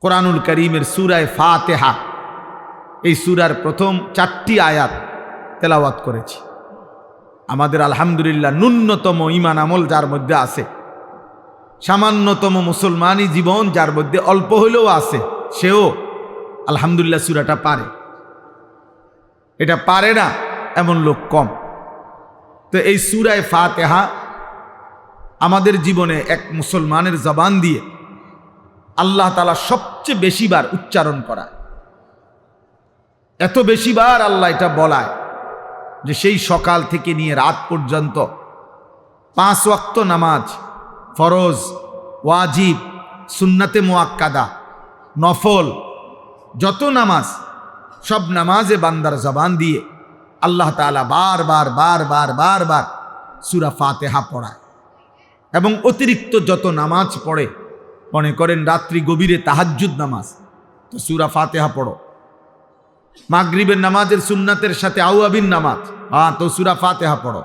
কোরআনুল কারীমের সূরায়ে ফাতিহা, এই সূরার প্রথম 4টি আয়াত তেলাওয়াত করেছি। আমাদের আলহামদুলিল্লাহ ন্যূনতম ঈমান আমল যার মধ্যে আছে, সামান্যতম মুসলমানি জীবন যার মধ্যে অল্প হলেও আছে, সেও আলহামদুলিল্লাহ সূরাটা পারে। এটা পারে না এমন লোক কম। তো এই সূরায়ে ফাতিহা আমাদের জীবনে এক মুসলমানের জবান দিয়ে আল্লাহ তাআলা সবচেয়ে বেশিবার উচ্চারণ করা, এত বেশিবার আল্লাহ এটা বলায় যে সেই সকাল থেকে নিয়ে রাত পর্যন্ত 5 ওয়াক্ত নামাজ, ফরজ, ওয়াজিব, সুন্নাতে মুআক্কাদা, নফল, যত নামাজ, সব নামাজে বান্দার জবান দিয়ে আল্লাহ তাআলা বারবার বারবার বারবার সূরা ফাতিহা পড়ায়। এবং অতিরিক্ত যত নামাজ পড়ে, মনে করেন রাত্রি গভীরে তাহাজ্জুদ নামাজ, তো সূরা ফাতিহা পড়ো। মাগরিবের নামাজের সুন্নাতের সাথে আওয়াবিন নামাজ, তো সূরা ফাতিহা পড়ো।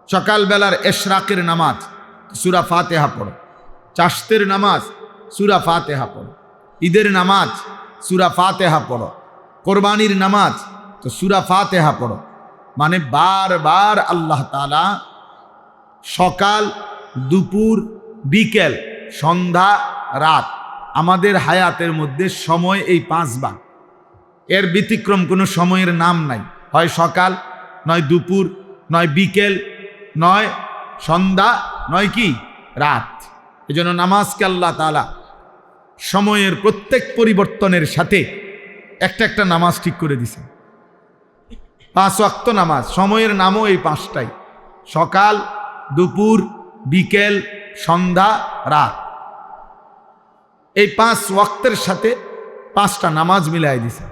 সকালবেলার এশরাকের নামাজ, সূরা ফাতিহা পড়ো। চাশতের নামাজ, সূরা ফাতিহা পড়ো। ঈদের নামাজ, সূরা ফাতিহা পড়ো। কোরবানির নামাজ, তো সূরা ফাতিহা পড়ো। মানে বারবার আল্লাহ তাআলা সকাল, দুপুর, বিকেল, সন্ধ্যা, রাত, আমাদের হায়াতের মধ্যে সময় এই 5 বার, এর ব্যতিক্রম কোনো সময়ের নাম নাই। হয় সকাল, নয় দুপুর, নয় বিকেল, নয় সন্ধ্যা, নয় কি রাত। এজন্য নামাজকে আল্লাহ তাআলা সময়ের প্রত্যেক পরিবর্তনের সাথে একটা একটা নামাজ ঠিক করে দিছে। 5 ওয়াক্ত নামাজ, সময়ের নামও এই 5টাই, সকাল, দুপুর, বিকেল, সন্ধ্যা, রাত। এই 5 ওয়াক্তের সাথে 5টা নামাজ মিলাই দিছে।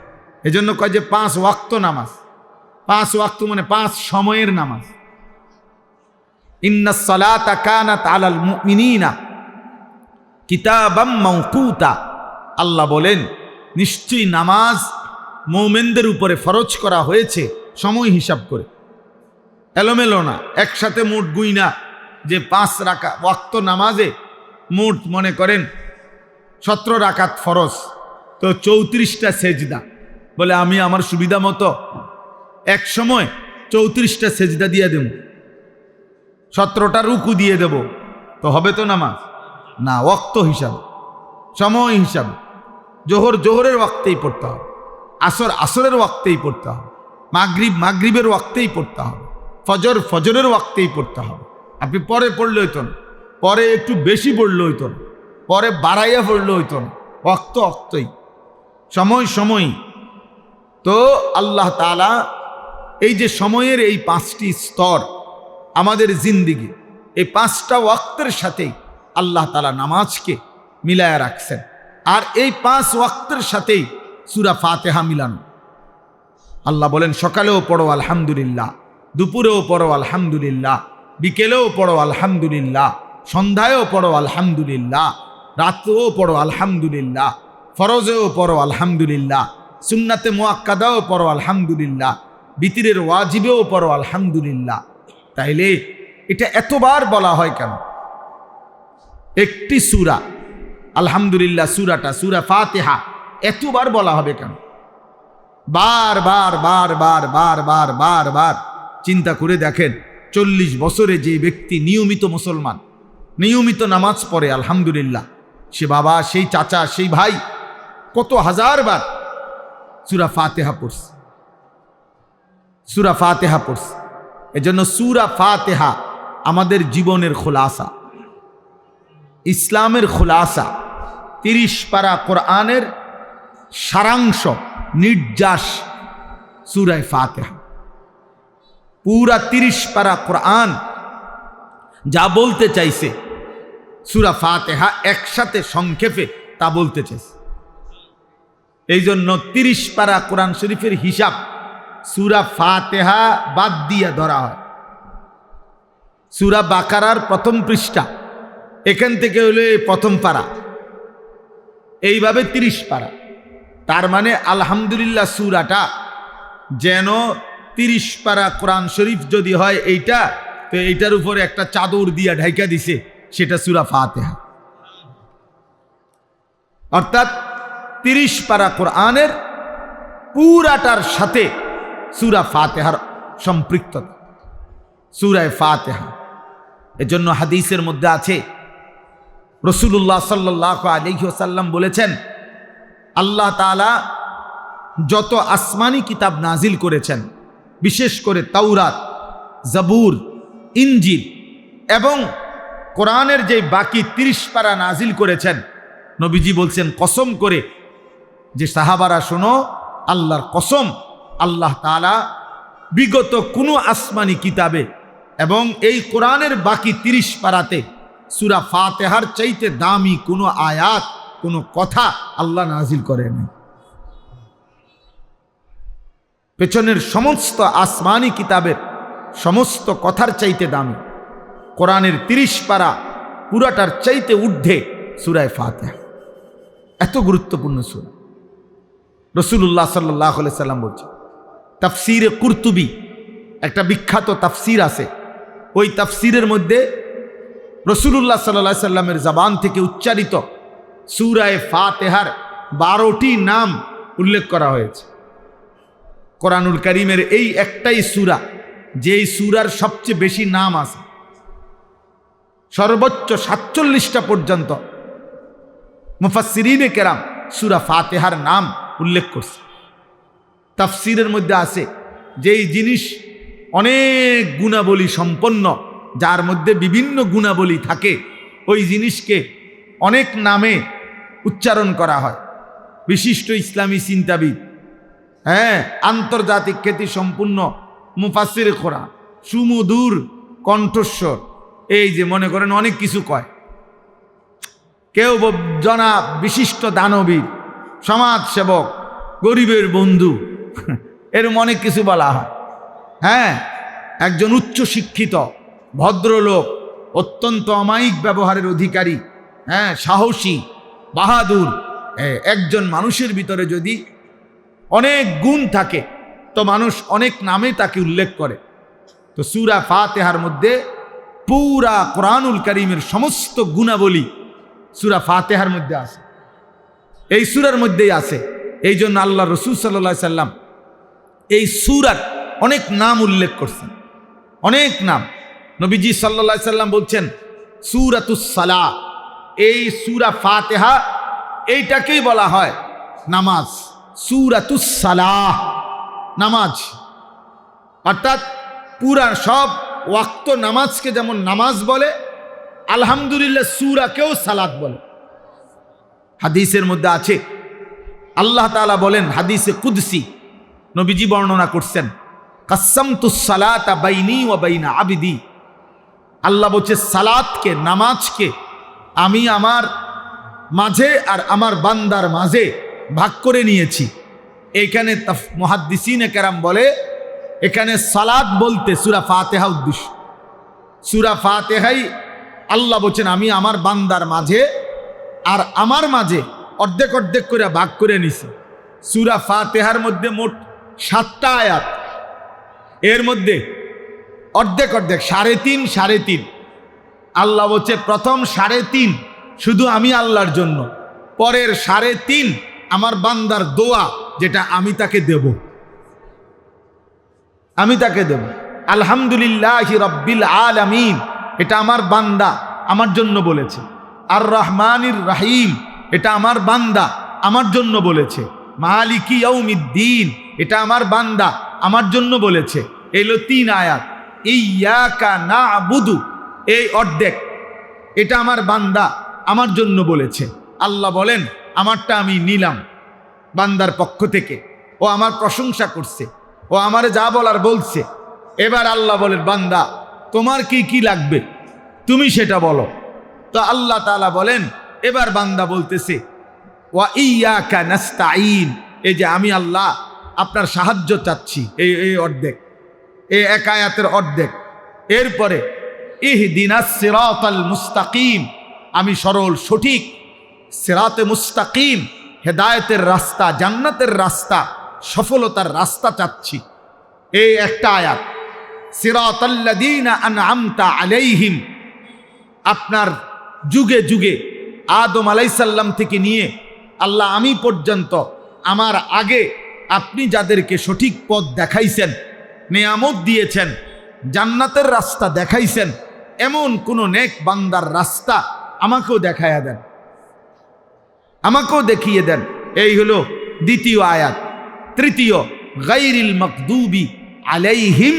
এজন্য কয় যে 5 ওয়াক্ত নামাজ। 5 ওয়াক্ত মানে 5 সময়ের নামাজ। ইন্নাস সালাতা কানাত আলাল মুমিনিনা কিতাবাম মাওকুতা, আল্লাহ বলেন নিশ্চয়ই নামাজ মুমিনদের উপরে ফরজ করা হয়েছে সময় হিসাব করে, এলোমেলো না। একসাথে মোট গুইনা যে 5 রাকাত ওয়াক্ত নামাজে মোট মনে করেন 17 রাকাত ফরজ, তো 34টা সেজদা। বলে আমি আমার সুবিধা মতো এক সময় 34টা সেজদা দিয়ে দেব, 17টা রুকু দিয়ে দেব, তো হবে তো নামাজ না? ওয়াক্ত হিসাবে, সময় হিসাবে। জোহর জোহরের ওয়াক্তেই পড়তে হবে, আসর আসরের ওয়াক্তেই পড়তে হবে, মাগরিব মাগরিবের ওয়াক্তেই পড়তে হবে, ফজর ফজরের ওয়াক্তেই পড়তে হবে। আপনি পরে পড়লে হইতো না, পরে একটু বেশি পড়লে হইতো না, পরে বাড়াইয়া পড়লে হইতো না, ওয়াক্ত ওয়াক্তই, সময় সময়ই। তো আল্লাহ তাআলা এই যে সময়ের এই 5টি স্তর আমাদের জিন্দিগি, এই 5টা ওয়াক্তের সাথেই আল্লাহ তাআলা নামাজকে মিলায়া রাখছেন। আর এই 5 ওয়াক্তের সাথেই সূরা ফাতিহা মিলানো। আল্লাহ বলেন সকালেও পড়ো আলহামদুলিল্লাহ, দুপুরেও পড়ো আলহামদুলিল্লাহ, বিকেলেও পড়ো আলহামদুলিল্লাহ, সন্ধ্যায়ও পড়ো আলহামদুলিল্লাহ, রাতেও পড়ো আলহামদুলিল্লাহ, ফরজেও পড়ো আলহামদুলিল্লাহ, সুন্নাতে মুআক্কাদাও পড়ো আলহামদুলিল্লাহ, বিতিরের ওয়াজিবেও পড়ো আলহামদুলিল্লাহ। তাইলে এটা এতবার বলা হয় কেন? একটি সূরা আলহামদুলিল্লাহ, সূরাটা সূরা ফাতিহা এতবার বলা হবে কেন? বার বার বার বার বার বার বার বার চিন্তা করে দেখেন, 40 বছরে যে ব্যক্তি নিয়মিত মুসলমান, নিয়মিত নামাজ পড়ে আলহামদুলিল্লাহ, সে বাবা, সেই চাচা, সেই ভাই কত হাজারবার সূরা ফাতিহা পড়ছে, সূরা ফাতিহা পড়ছে। এজন্য সূরা ফাতিহা আমাদের জীবনের খোলাসা, ইসলামের খোলাসা। 30 পারা কোরআনের সারাংশ, নির্যাস সূরা ফাতিহা। পুরা 30 পারা কোরআন যা বলতে চাইছে সূরা ফাতিহা একসাথে সংক্ষেপে তা বলতে চাইছে। এই জন্য 30 পারা কোরআন শরীফের হিসাব সূরা ফাতিহা বাদ দিয়া ধরা হয়। সূরা বাকারার প্রথম পৃষ্ঠা, এখান থেকে হলো প্রথম পারা, এইভাবে 30 পারা। তার মানে আলহামদুলিল্লাহ সূরাটা যেন 30 পারা কোরআন শরীফ যদি হয় এইটা, তো এইটার উপরে একটা চাদর দিয়া ঢাইকা দিছে, সেটা সূরা ফাতিহা। অর্থাৎ 30 পারা কোরআনের পুরাটার সাথে সূরা ফাতিহার সম্পৃক্ততা। সূরা ফাতিহা, এজন্য হাদিসের মধ্যে আছে রাসূলুল্লাহ সাল্লাল্লাহু আলাইহি ওয়াসাল্লাম বলেছেন, আল্লাহ তাআলা যত আসমানি কিতাব নাজিল করেছেন, বিশেষ করে তাওরাত, জাবুর, ইনজিল এবং কোরআনের যে বাকি 30 পারা নাজিল করেছেন, নবীজি বলছেন কসম করে যে সাহাবারা শোনো, আল্লাহর কসম, আল্লাহ তাআলা বিগত কোনো আসমানি কিতাবে এবং এই কোরআনের বাকি 30 পারাতে সূরা ফাতিহার চাইতে দামি কোনো আয়াত, কোনো কথা আল্লাহ নাজিল করেন। পেছনের সমস্ত আসমানি কিতাবের সমস্ত কথার চাইতে দামি কোরআনের 30 পারা পুরাটার চাইতে ঊর্ধ্বে সূরা ফাতিহা। এত গুরুত্বপূর্ণ সূরা। রাসূলুল্লাহ সাল্লাল্লাহু আলাইহি সাল্লাম বলছেন, তাফসীরে কুরতুবী একটা বিখ্যাত তাফসীর আছে, ওই তাফসীরের মধ্যে রাসূলুল্লাহ সাল্লাল্লাহু আলাইহি সাল্লামের জবান থেকে উচ্চারিত সূরা ফাতিহার 12টি নাম উল্লেখ করা হয়েছে। কোরআনুল কারীমের এই একটাই সূরা, যেই সূরার সবচেয়ে বেশি নাম আছে, সর্বোচ্চ 47টা পর্যন্ত মুফাসসিরিনে কেরাম সূরা ফাতিহার নাম উল্লেখ করছে। তাফসীরের মধ্যে আছে যেই জিনিস অনেক গুণাবলী সম্পন্ন, যার মধ্যে বিভিন্ন গুণাবলী থাকে, ওই জিনিসকে অনেক নামে উচ্চারণ করা হয়। বিশিষ্ট ইসলামী চিন্তাবিদ, আন্তর্জাতিক খ্যাতি সম্পূর্ণ মুফাসসিরে কোরআন, সুমধুর কণ্ঠস্বর, এই যে মনে করেন অনেক কিছু কয়, কেউ জনাব বিশিষ্ট দানবীর, সমাজ সেবক, গরিবের বন্ধু, এরকম অনেক কিছু বলা হয়। একজন উচ্চ শিক্ষিত ভদ্রলোক, অত্যন্ত অমায়িক ব্যবহারের অধিকারী, সাহসী, বাহাদুর একজন মানুষের ভিতরে যদি অনেক গুণ থাকে, তো মানুষ অনেক নামে তাকে উল্লেখ করে। তো সূরা ফাতিহার মধ্যে পুরা কোরআনুল কারীমের সমস্ত গুণাবলী সূরা ফাতিহার মধ্যে আছে, এই সূরার মধ্যেই আছে। এই জন্য আল্লাহ রাসূল সাল্লাল্লাহু আলাইহি সাল্লাম এই সূরার অনেক নাম উল্লেখ করছেন, অনেক নাম। নবীজি সাল্লাল্লাহু আলাইহি সাল্লাম বলছেন সূরাতুস সালাহ, এই সূরা ফাতিহা এইটাকেই বলা হয় নামাজ। সূরাতুস সালাহ, নামাজ, অর্থাৎ পুরা সব ওয়াক্ত নামাজকে যেমন নামাজ বলে, আলহামদুলিল্লাহ সূরাকেও সালাত বলে। হাদিসের মধ্যে আছে, আল্লাহ তাআলা বলেন হাদিসে কুদসি, নবীজি বর্ণনা করছেন, কাসসামতুস সালাতা বাইনি ওয়া বাইনা আবদি। আল্লাহ বলছে সালাতকে, নামাজকে আমি আমার মাঝে আর আমার বান্দার মাঝে ভাগ করে নিয়েছি। এইখানে মুহাদ্দিসিনে কেরাম বলে, এখানে সালাত বলতে সূরা ফাতিহা উদ্দেশ্য। সূরা ফাতিহাই আল্লাহ বলছেন আমি আমার বান্দার মাঝে আর আমার মাঝে অর্ধেক অর্ধেক করে ভাগ করে নিছি। সূরা ফাতিহার মধ্যে মোট 7টা আয়াত, এর মধ্যে অর্ধেক অর্ধেক 3.5 3.5। আল্লাহ বলছে প্রথম 3.5 শুধু আমি আল্লাহর জন্য, পরের 3.5 আমার বান্দার দোয়া, যেটা আমি তাকে দেব, আমি তাকে দেব। আলহামদুলিল্লাহি রাব্বিল আলামিন, এটা আমার বান্দা আমার জন্য বলেছে। আর রহমানির রহিম, এটা আমার বান্দা আমার জন্য বলেছে। মালিকি ইয়াউমিদ্দিন, এটা আমার বান্দা আমার জন্য বলেছে। এলো 3 আয়াত। ইয়্যাকা না'বুদু, এই অর্ধেক, এটা আমার বান্দা আমার জন্য বলেছে। আল্লাহ বলেন আমারটা আমি নিলাম বান্দার পক্ষ থেকে, ও আমার প্রশংসা করছে, ও আমারে যা বলার বলছে। এবার আল্লাহ বলেন বান্দা তোমার কি কি লাগবে তুমি সেটা বলো। তো আল্লাহ তাআলা বলেন, এবার বান্দা বলতেছে ওয়া ইয়্যাকা নাস্তাঈন, এই যে আমি আল্লাহ আপনার সাহায্য চাচ্ছি, এই অর্ধেক, এই এক আয়াতের অর্ধেক। এরপরে ইহদিনাস সিরাতাল মুস্তাকিম, আমি সরল সঠিক সিরাতে মুস্তাকিম, হেদায়েতের রাস্তা, জান্নাতের রাস্তা, সফলতার রাস্তা চাচ্ছি, এই একটা আয়াত। সিরাতাল্লাযীনা আনআমতা আলাইহিম, আপনার যুগে যুগে আদম আলাইহিস সালাম থেকে নিয়ে আল্লাহ আমি পর্যন্ত আমার আগে আপনি যাদেরকে সঠিক পথ দেখাইছেন, নেয়ামত দিয়েছেন, জান্নাতের রাস্তা দেখাইছেন, এমন কোন নেক বান্দার রাস্তা আমাকেও দেখাইয়া দেন, আমাকেও দেখিয়ে দেন। এই হলো দ্বিতীয় আয়াত। তৃতীয়, গায়রিল মাগদুবি আলাইহিম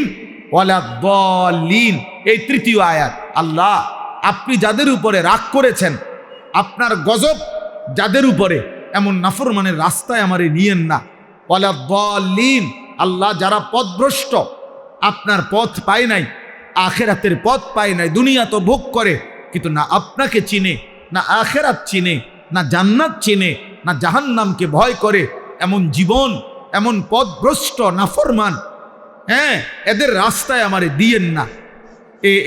ওয়ালাদ-দাল্লিন, এই তৃতীয় আয়াত। আল্লাহ আপনি যাদের উপরে রাগ করেছেন, আপনার গজব যাদের উপরে, এমন নাফরমানের রাস্তায় আমারে নিয়েন না। ওয়ালাদ-দাল্লিন, আল্লাহ যারা পথভ্রষ্ট, আপনার পথ পায় নাই, আখেরাতের পথ পায় নাই, দুনিয়া তো ভোগ করে কিন্তু না আপনাকে চিনে, না আখেরাত চিনে, না জান্নাত চিনে, না জাহান্নামকে ভয় করে, এমন জীবন, এমন পথভ্রষ্ট নাফরমান, হ্যাঁ, এদের রাস্তায় আমারে দিয়েন না।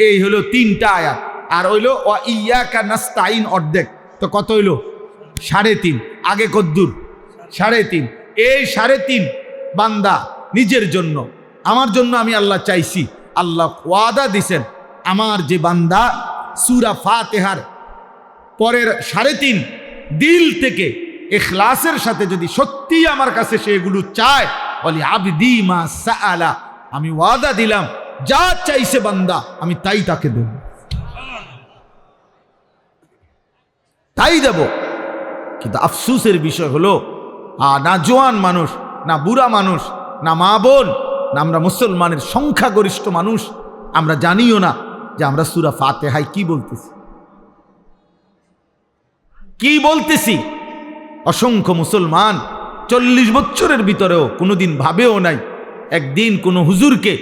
এই হলো তিনটা আয়াত। আর হইলো ওয়া ইয়াকা নাস্তাইন অর্ধেক, তো কত হইল? 3.5। আগে কদ্দুর? 3.5। এই 3.5 বান্দা নিজের জন্য, আমার জন্য আমি আল্লাহ চাইছি। আল্লাহ ওয়াদা দিছেন, আমার যে বান্দা সূরা ফাতিহার পরের 3.5 দিল থেকে ইখলাসের সাথে যদি সত্যি আমার কাছে সেগুলো চায়, বলি আবদি মা সাআলা, আমি ওয়াদা দিলাম যা চাইছে বান্দা আমি তাই তাকে দেব, তাই দেব। কিন্তু আফসোসের বিষয় হলো না জোয়ান মানুষ, না বুড়া মানুষ, না মা বোন, না আমরা মুসলমানের সংখ্যাগরিষ্ঠ মানুষ, আমরা জানিও না যে আমরা সূরা ফাতিহায় কি বলতেছি, কি বলতেছি। অসংখ্য মুসলমান 40 বছরের ভিতরেও কোনোদিন ভাবেও নাই, একদিন কোনো হুজুরকে,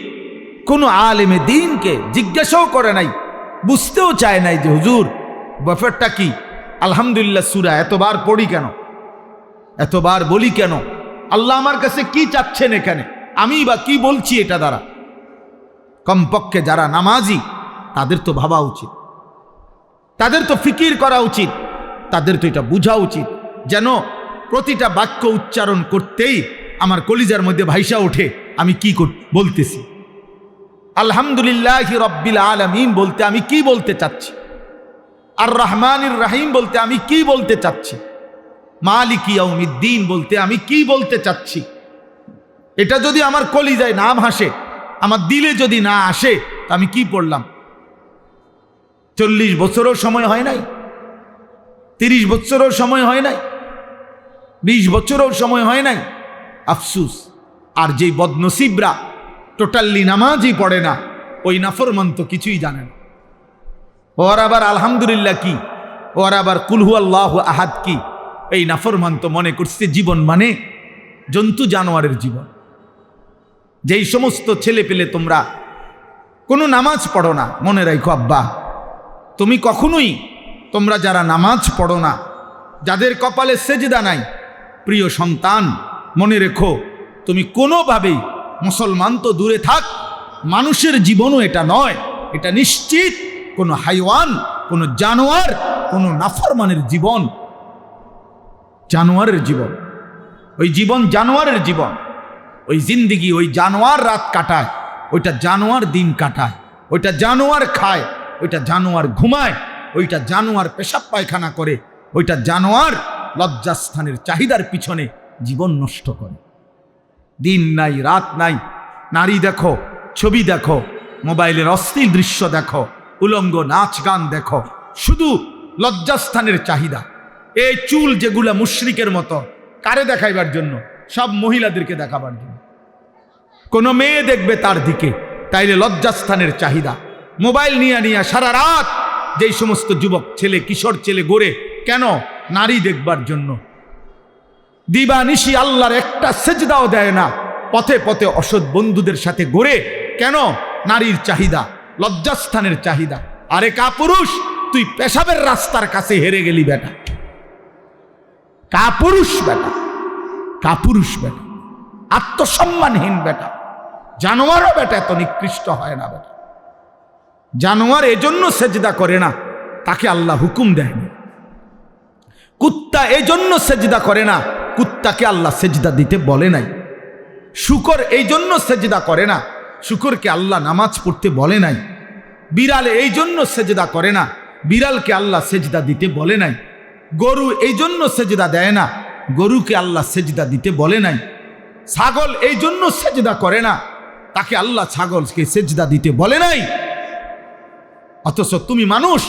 কোনো আলেমে দ্বীনকে জিজ্ঞাসাও করে নাই, বুঝতেও চায় নাই যে হুজুর ব্যাপারটা কি। আলহামদুলিল্লাহ সূরা এতবার পড়ি কেন, এতবার বলি কেন, আল্লাহ আমার কাছে কি চাচ্ছেন এখানে, আমি বা কি বলছি এটা দ্বারা। কমপক্ষে যারা নামাজি তাদের তো ভাবা উচিত, তাদের তো ফিকির করা উচিত, তাদের তো এটা বোঝা উচিত, যেন প্রতিটা বাক্য উচ্চারণ করতেই আমার কলিজার মধ্যে ভাইসা ওঠে আমি কি বলতেছি। আলহামদুলিল্লাহি রাব্বিল আলামিন বলতে আমি কি বলতে চাচ্ছি, আর রহমানির রহিম বলতে আমি কি বলতে চাচ্ছি, মালিকি ইয়াউমিদ্দিন বলতে আমি কি বলতে চাচ্ছি। এটা যদি আমার কলিজায় না ভাসে, আমার দিলে যদি না আসে, আমি কি পড়লাম? 40 বছরও সময় হয় নাই, 30 বছরও সময় হয় নাই, 20 বছরও সময় হয় নাই। আফসুস। আর যেই বদনসিবরা টোটালি নামাজই পড়ে না, ওই নাফরমান তো কিছুই জানে না। ওর আবার আলহামদুলিল্লাহ কি, ওর আবার কুল হুয়াল্লাহু আহাদ কি। এই নাফরমান তো মনে করছে জীবন মানে জন্তু জানোয়ারের জীবন। যেই সমস্ত ছেলে পেলে তোমরা কোনো নামাজ পড়ো না, মনে রাখো আব্বা, তুমি কখনোই, তোমরা যারা নামাজ পড়ো না, যাদের কপালে সেজদা নাই, প্রিয় সন্তান মনে রেখো, তুমি কোনোভাবেই, মুসলমান তো দূরে থাক, মানুষের জীবনও এটা নয়, এটা নিশ্চিত কোনো হাইওয়ান, কোনো জানোয়ার, কোনো নাফরমানের জীবন, জানোয়ারের জীবন। ওই জীবন জানোয়ারের জীবন, ওই জিন্দিগি, ওই জানোয়ার রাত কাটায়, ওইটা জানোয়ার দিন কাটায়, ওইটা জানোয়ার খায়, ওইটা জানোয়ার ঘুমায়, ওইটা জানোয়ার পেশাব পায়খানা করে, ওইটা জানোয়ার লজ্জাস্থানের চাহিদার পিছনে জীবন নষ্ট করে। দিন নাই রাত নাই, নারী দেখো, ছবি দেখো, মোবাইলের অশ্লীল দৃশ্য দেখো, উলঙ্গ নাচ গান দেখো, শুধু লজ্জাস্থানের চাহিদা। এই চুল যেগুলা মুশরিকের মতো, কারে দেখাইবার জন্য? সব মহিলাদেরকে দেখাবার জন্য। কোনো মেয়ে দেখবে তার দিকে, তাইলে লজ্জাস্থানের চাহিদা। মোবাইল নিয়ে নিয়ে সারা রাত যেই সমস্ত যুবক ছেলে, কিশোর ছেলে ঘোরে, কেন? নারী দেখবার জন্য। দিবানিশি আল্লাহর একটা সেজদাও দেয় না, পথে পথে অসৎ বন্ধুদের সাথে ঘোরে, কেন? নারীর চাহিদা, লজ্জাস্থানের চাহিদা। আরে কাপুরুষ, তুই পেশাবের রাস্তার কাছে হেরে গেলি বেটা, কাপুরুষ বেটা, কাপুরুষ বেটা, আত্মসম্মানহীন বেটা। জানোয়ারও বেটা এত নিকৃষ্ট হয় না বেটা। জানোয়ার এজন্য সেজদা করে না, তাকে আল্লাহ হুকুম দেয়নি। কুত্তা এজন্য সেজদা করে না, কুত্তাকে আল্লাহ সেজদা দিতে বলে নাই। শুকর এই জন্য সেজদা করে না, শুকরকে আল্লাহ নামাজ পড়তে বলে নাই। বিড়াল এই জন্য সেজদা করে না, বিড়ালকে আল্লাহ সেজদা দিতে বলে নাই। গরু এই জন্য সেজদা দেয় না, গরুকে আল্লাহ সেজদা দিতে বলে নাই। ছাগল এই জন্য সেজদা করে না, তাকে আল্লাহ ছাগলকে সেজদা দিতে বলে নাই। অথচ তুমি মানুষ,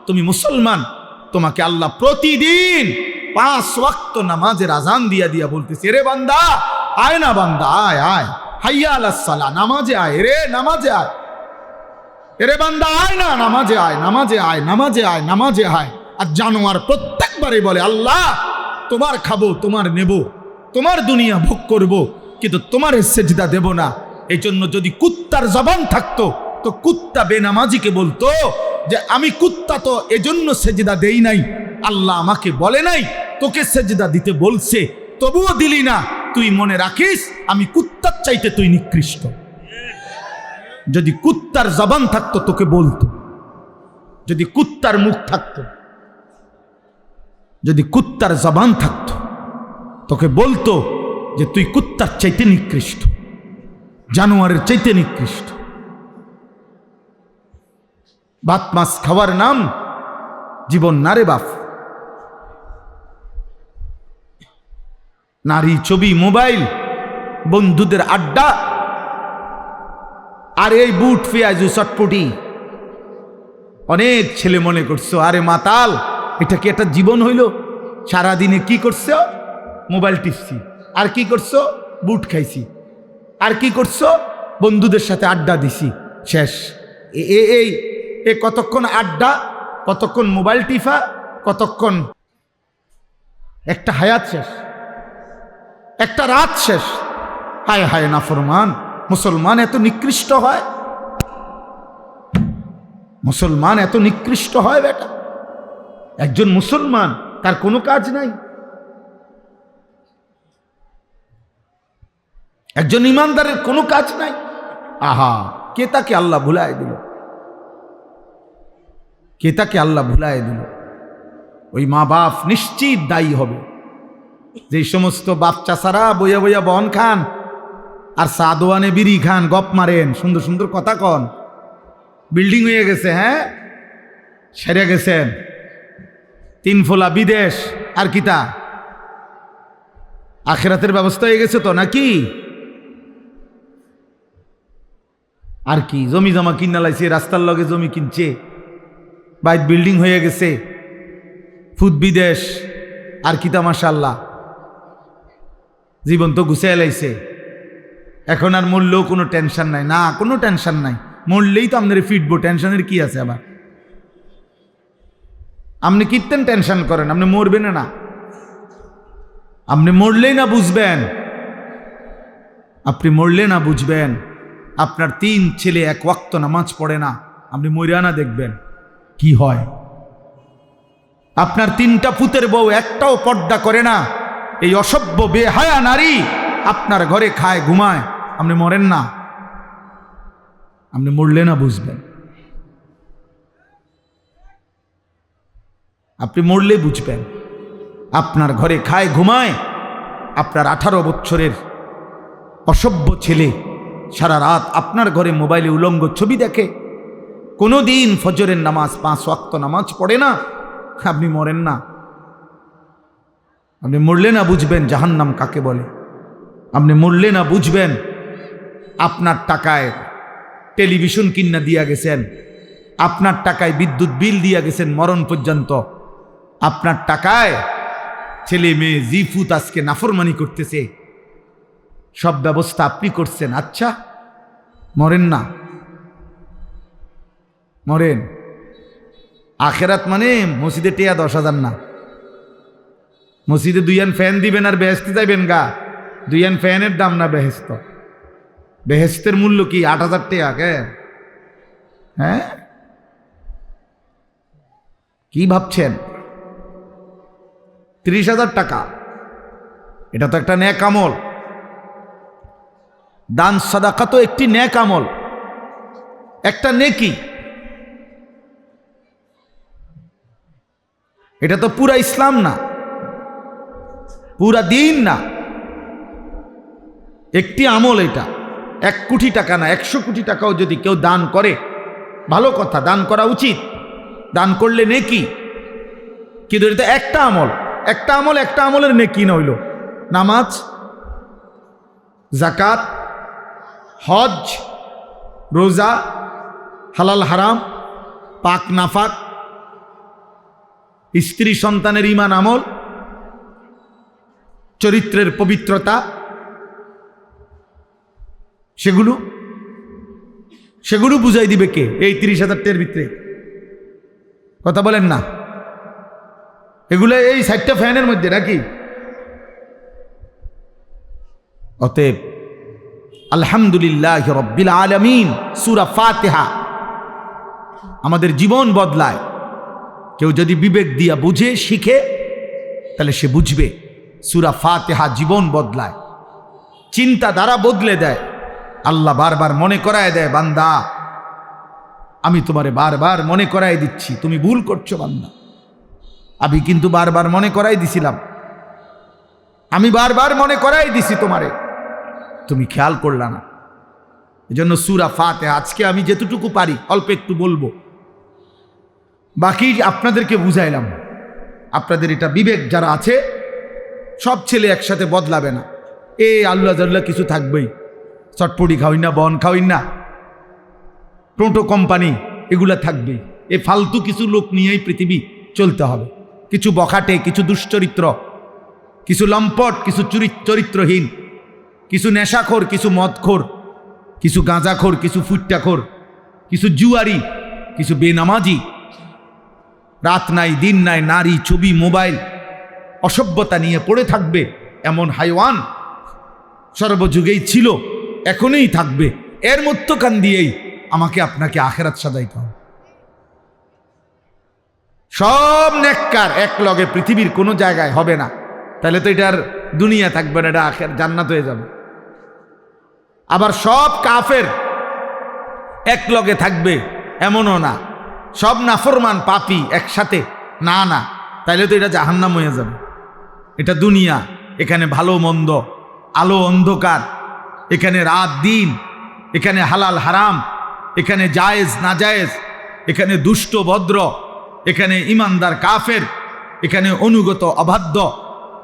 তুমি মুসলমান, তোমাকে আল্লাহ প্রতিদিন 5 ওয়াক্ত নামাজের আজান দিয়া দিয়া বলতেছে, রে বান্দা আয় না, বান্দা আয় আয়, হাইয়া আলাস সালাহ, নামাজে আয় রে, নামাজে আয় রে বান্দা, আয় না, নামাজে আয়, নামাজে আয়, নামাজে আয়, নামাজে আয়। আর জানোয়ার প্রত্যেকবারে বলে, আল্লাহ তোমার খাবো, তোমার নেব, তোমার দুনিয়া ভোগ করব, কিন্তু তোমার সেজদা দেব না। এই জন্য যদি কুত্তার জবান থাকতো তো কুত্তা বেনামাজিকে বলতো যে আমি কুত্তা তো এজন্য সেজদা দেই নাই, আল্লাহ আমাকে বলে নাই, তোকে সেজদা দিতে বলছে, তবুও দিলি না, তুই মনে রাখিস আমি কুত্তার চাইতে তুই নিকৃষ্ট। যদি কুত্তার জবান থাকতো তোকে বলতো, যদি কুত্তার মুখ থাকতো, যদি কুত্তার জবান থাকতো তোকে বলতো যে তুই কুত্তার চাইতে নিকৃষ্ট, জানোয়ারের চাইতে নিকৃষ্ট। ভাত মাছ খাওয়ার নাম জীবন না রে বাপ। নারী, ছবি, মোবাইল, বন্ধুদের আড্ডা, আর এই বুট পেঁয়াজু চটপটি। অনেক ছেলে মনে করছো আরে মাতাল, এটা কি একটা জীবন হইল? সারাদিনে কি করছো? মোবাইল টিপছি। আর কি করছো? বুট খাইছি। আর কি করছো? বন্ধুদের সাথে আড্ডা দিছি, শেষ। এই কতক্ষণ আড্ডা, কতক্ষণ মোবাইল টিফা, কতক্ষণ, একটা হায়াত শেষ, একটা রাত শেষ। হায় হায় নাফরমান, মুসলমান এত নিকৃষ্ট হয়? মুসলমান এত নিকৃষ্ট হয় বেটা? একজন মুসলমান তার কোনো কাজ নাই, একজন ইমানদারের কোনো কাজ নাই। আহা, কে তাকে আল্লাহ ভুলায় দিল? কে তাকে আল্লাহ ভুলায় দিল? ওই মা বাপ নিশ্চিত দায়ী হবে। যে সমস্ত বাপ চাচারা বইয়া বইয়া বন খান আর সাদোয়ানে বিড়ি খান, গপ মারেন, সুন্দর সুন্দর কথা কন, বিল্ডিং হয়ে গেছে, হ্যাঁ সেরে গেছেন, 3 ফোলা বিদেশ, আর কিতা আখিরাতের ব্যবস্থা হয়ে গেছে তো নাকি? আর কি জমি জমা কিনা লাইছে, রাস্তার লগে জমি কিনছে, বাইত বিল্ডিং হয়ে গেছে, ফুদ বিদেশ, আর কিতা মাশাআল্লাহ, জীবন তো গুছিয়ে লাইছে। এখন আর মরলেও কোনো টেনশন নাই, না কোনো টেনশন নাই, মরলেই তো আপনার ফিটবো, টেনশনের কি আছে? আবার আপনি কীর্তেন টেনশন করেন, আপনি মরবেন না, আপনি মরলেই না বুঝবেন, আপনি মরলে না বুঝবেন। আপনার 3 ছেলে 1 ওয়াক্ত নামাজ পড়ে না, আপনি মরিয়ানা দেখবেন কি হয়। আপনার 3টা পুতের বউ একটাও পর্দা করে না, এই অসভ্য বেহায়া নারী আপনার ঘরে খায় ঘুমায়, আপনি মরেন না, আপনি মরলে না বুঝবেন, আপনি মরলে বুঝবেন। আপনার ঘরে খায় ঘুমায়, আপনার 18 বছরের অসভ্য ছেলে সারা রাত আপনার ঘরে মোবাইলে উলঙ্গ ছবি দেখে, কোনো দিন ফজরের নামাজ 5 ওয়াক্ত নামাজ পড়ে না, আপনি মরেন না, আপনি মরলে না বুঝবেন জাহান্নাম কাকে বলে, আপনি মরলে না বুঝবেন। আপনার টাকায় টেলিভিশন কিনা দিয়া গেছেন, আপনার টাকায় বিদ্যুৎ বিল দিয়া গেছেন মরণ পর্যন্ত, আপনার টাকায় ছেলে মেয়ে জিফুত আজকে নাফরমানি করতেছে, সব ব্যবস্থা আপনি করছেন। আচ্ছা মরেন না, মরেন। আখেরাত মানে মসজিদে টিয়া 10,000 না, মসজিদে 2 ফ্যান দিবেন আর বেহেস্তে যাইবেন গা, 2 ফ্যানের দাম না বেহেস্ত, বেহেস্তের মূল্য কি 8,000 টাকা? কে হ্যাঁ কি ভাবছেন? 30,000 টাকা, এটা তো একটা নেক আমল। দান সাদাকা তো একটি নেক আমল, একটা নেকি, এটা তো পুরা ইসলাম না, পুরা দিন না, একটি আমল। এটা 1 কোটি টাকা না, 100 কোটি টাকাও যদি কেউ দান করে ভালো কথা, দান করা উচিত, দান করলে নেকি। কিন্তু এটা একটা আমল, একটা আমলের নেকি নইল। নামাজ, যাকাত, হজ, রোজা, হালাল হারাম, পাক নাফাক, স্ত্রী সন্তানের ঈমান আমল, চরিত্রের পবিত্রতা, সেগুলো বুঝাই দিবে কে? এই 30,000 টাকার ভিতরে কথা বলেন না, এগুলো এই 60টা ফ্যানের মধ্যে নাকি? অতএব আলহামদুলিল্লাহ রাব্বিল আলামিন, সূরা ফাতিহা আমাদের জীবন বদলায়। কেউ যদি বিবেক দিয়া বুঝে শিখে তাহলে সে বুঝবে সূরা ফাতিহা জীবন বদলায়, চিন্তা ধারা বদলে দেয়। আল্লাহ বারবার মনে করায় দেয়, বান্দা আমি তোমারে বারবার মনে করাই দিচ্ছি, তুমি ভুল করছো বান্দা। আমি কিন্তু বারবার মনে করাই দিছিলাম, আমি বারবার মনে করাই দিছি তোমারে, তুমি খেয়াল করলা না। এজন্য সূরা ফাতিহা আজকে আমি যেতটুকু পারি অল্প একটু বলবো, বাকি আপনাদেরকে বুঝাইলাম। আপনাদের এটা বিবেক যারা আছে, সব ছেলে একসাথে বদলাবে না। আল্লাহ জাল্লাহ কিছু থাকবেই, চটপটি খাওয়াই না, বন খাওয়াই না, টোটো কোম্পানি এগুলা থাকবেই। ফালতু কিছু লোক নিয়েই পৃথিবী চলতে হবে। কিছু বখাটে, কিছু দুশ্চরিত্র, কিছু লম্পট, কিছু চরিত্রহীন, কিছু নেশাখোর, কিছু মদখোর, কিছু গাঁজাখোর, কিছু ফুট্টাখোর, কিছু জুয়ারি, কিছু বেনামাজি, রাত নাই দিন নাই, নারী, ছবি, মোবাইল, অসভ্যতা নিয়ে পড়ে থাকবে এমন হাইওয়ান সর্বযুগেই ছিল, এখনই থাকবে। এর মধ্যখান দিয়েই আমাকে আপনাকে আখেরাত সাজাইতে হবে। সব নেককার এক লগে পৃথিবীর কোনো জায়গায় হবে না, তাহলে তো এটার দুনিয়া থাকবে না, এটা আখের জান্নাত হয়ে যাবে। আবার সব কাফের এক লগে থাকবে এমনও না, সব নাফরমান পাপী একসাথে, না না, তাইলে তো এটা জাহান্নাম হয়ে যাবে। এটা দুনিয়া, এখানে ভালো মন্দ, আলো অন্ধকার, এখানে রাত দিন, এখানে হালাল হারাম, এখানে জায়েজ না জায়েজ, এখানে দুষ্ট ভদ্র, এখানে ইমানদার কাফের, এখানে অনুগত অবাধ্য,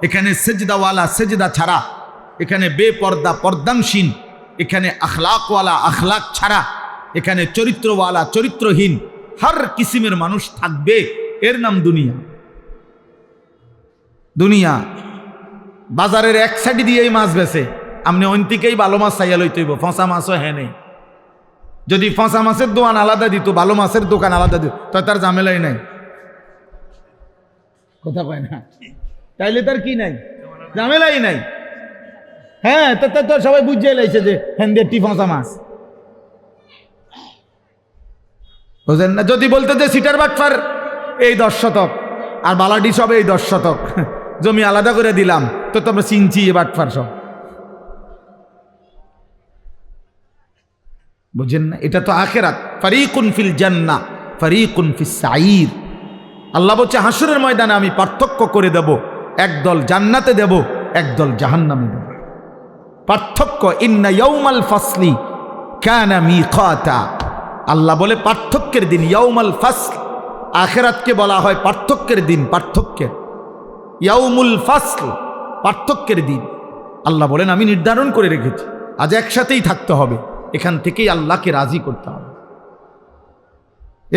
এখানে সেজদাওয়ালা সেজদা ছাড়া, এখানে বেপর্দা পর্দাংশীন, এখানে আখলাকওয়ালা আখলাক ছাড়া, এখানে চরিত্রওয়ালা চরিত্রহীন, হর কিসিমের মানুষ থাকবে। এর নাম দুনিয়া। দুনিয়া বাজারের এক সাইডে দিয়েই মাছ বেছে, আপনি অন্তিকেই ভালো মাছ চাইয়া লইতেইব, ফসা মাছও হ্যাঁ নেই। যদি ফসা মাছের দোকান আলাদা দিত, ভালো মাছের দোকান আলাদা দিত, তো তার ঝামেলাই নাই। কথা কয় না, তাইলে তার কি নাই, ঝামেলাই নাই। হ্যাঁ, তো সবাই বুঝে লাইছে যে হেন্দেরটি ফসা মাছ, বুঝেন না? যদি বলতে যে সিটার বাটফার এই 10 শতক আর বালাডি সব এই 10 শতক জমি আলাদা করে দিলাম, তো তোমরা চিনছি এ বাটফার সব, বুঝেন না? এটা তো আখিরাত। ফারিকুন ফিল জান্নাহ ফারিকুন ফিস সাঈর। আল্লাহ বলছে হাসরের ময়দানে আমি পার্থক্য করে দেব, একদল জান্নাতে দেব, একদল জাহান্নামে দেব। পার্থক্য, ইন্না ইয়াউমাল ফাসলি কানা মিকাতা। আল্লাহ বলে পার্থক্যের দিন, ইয়াউমাল ফাসল। আখিরাতকে বলা হয় পার্থক্যের দিন, পার্থক্যের, ইয়াউমুল ফাসল, পার্থক্যের দিন। আল্লাহ বলেন আমি নির্ধারণ করে রেখেছি, আজ একসাথেই থাকতে হবে, এখান থেকেই আল্লাহকে রাজি করতে হবে,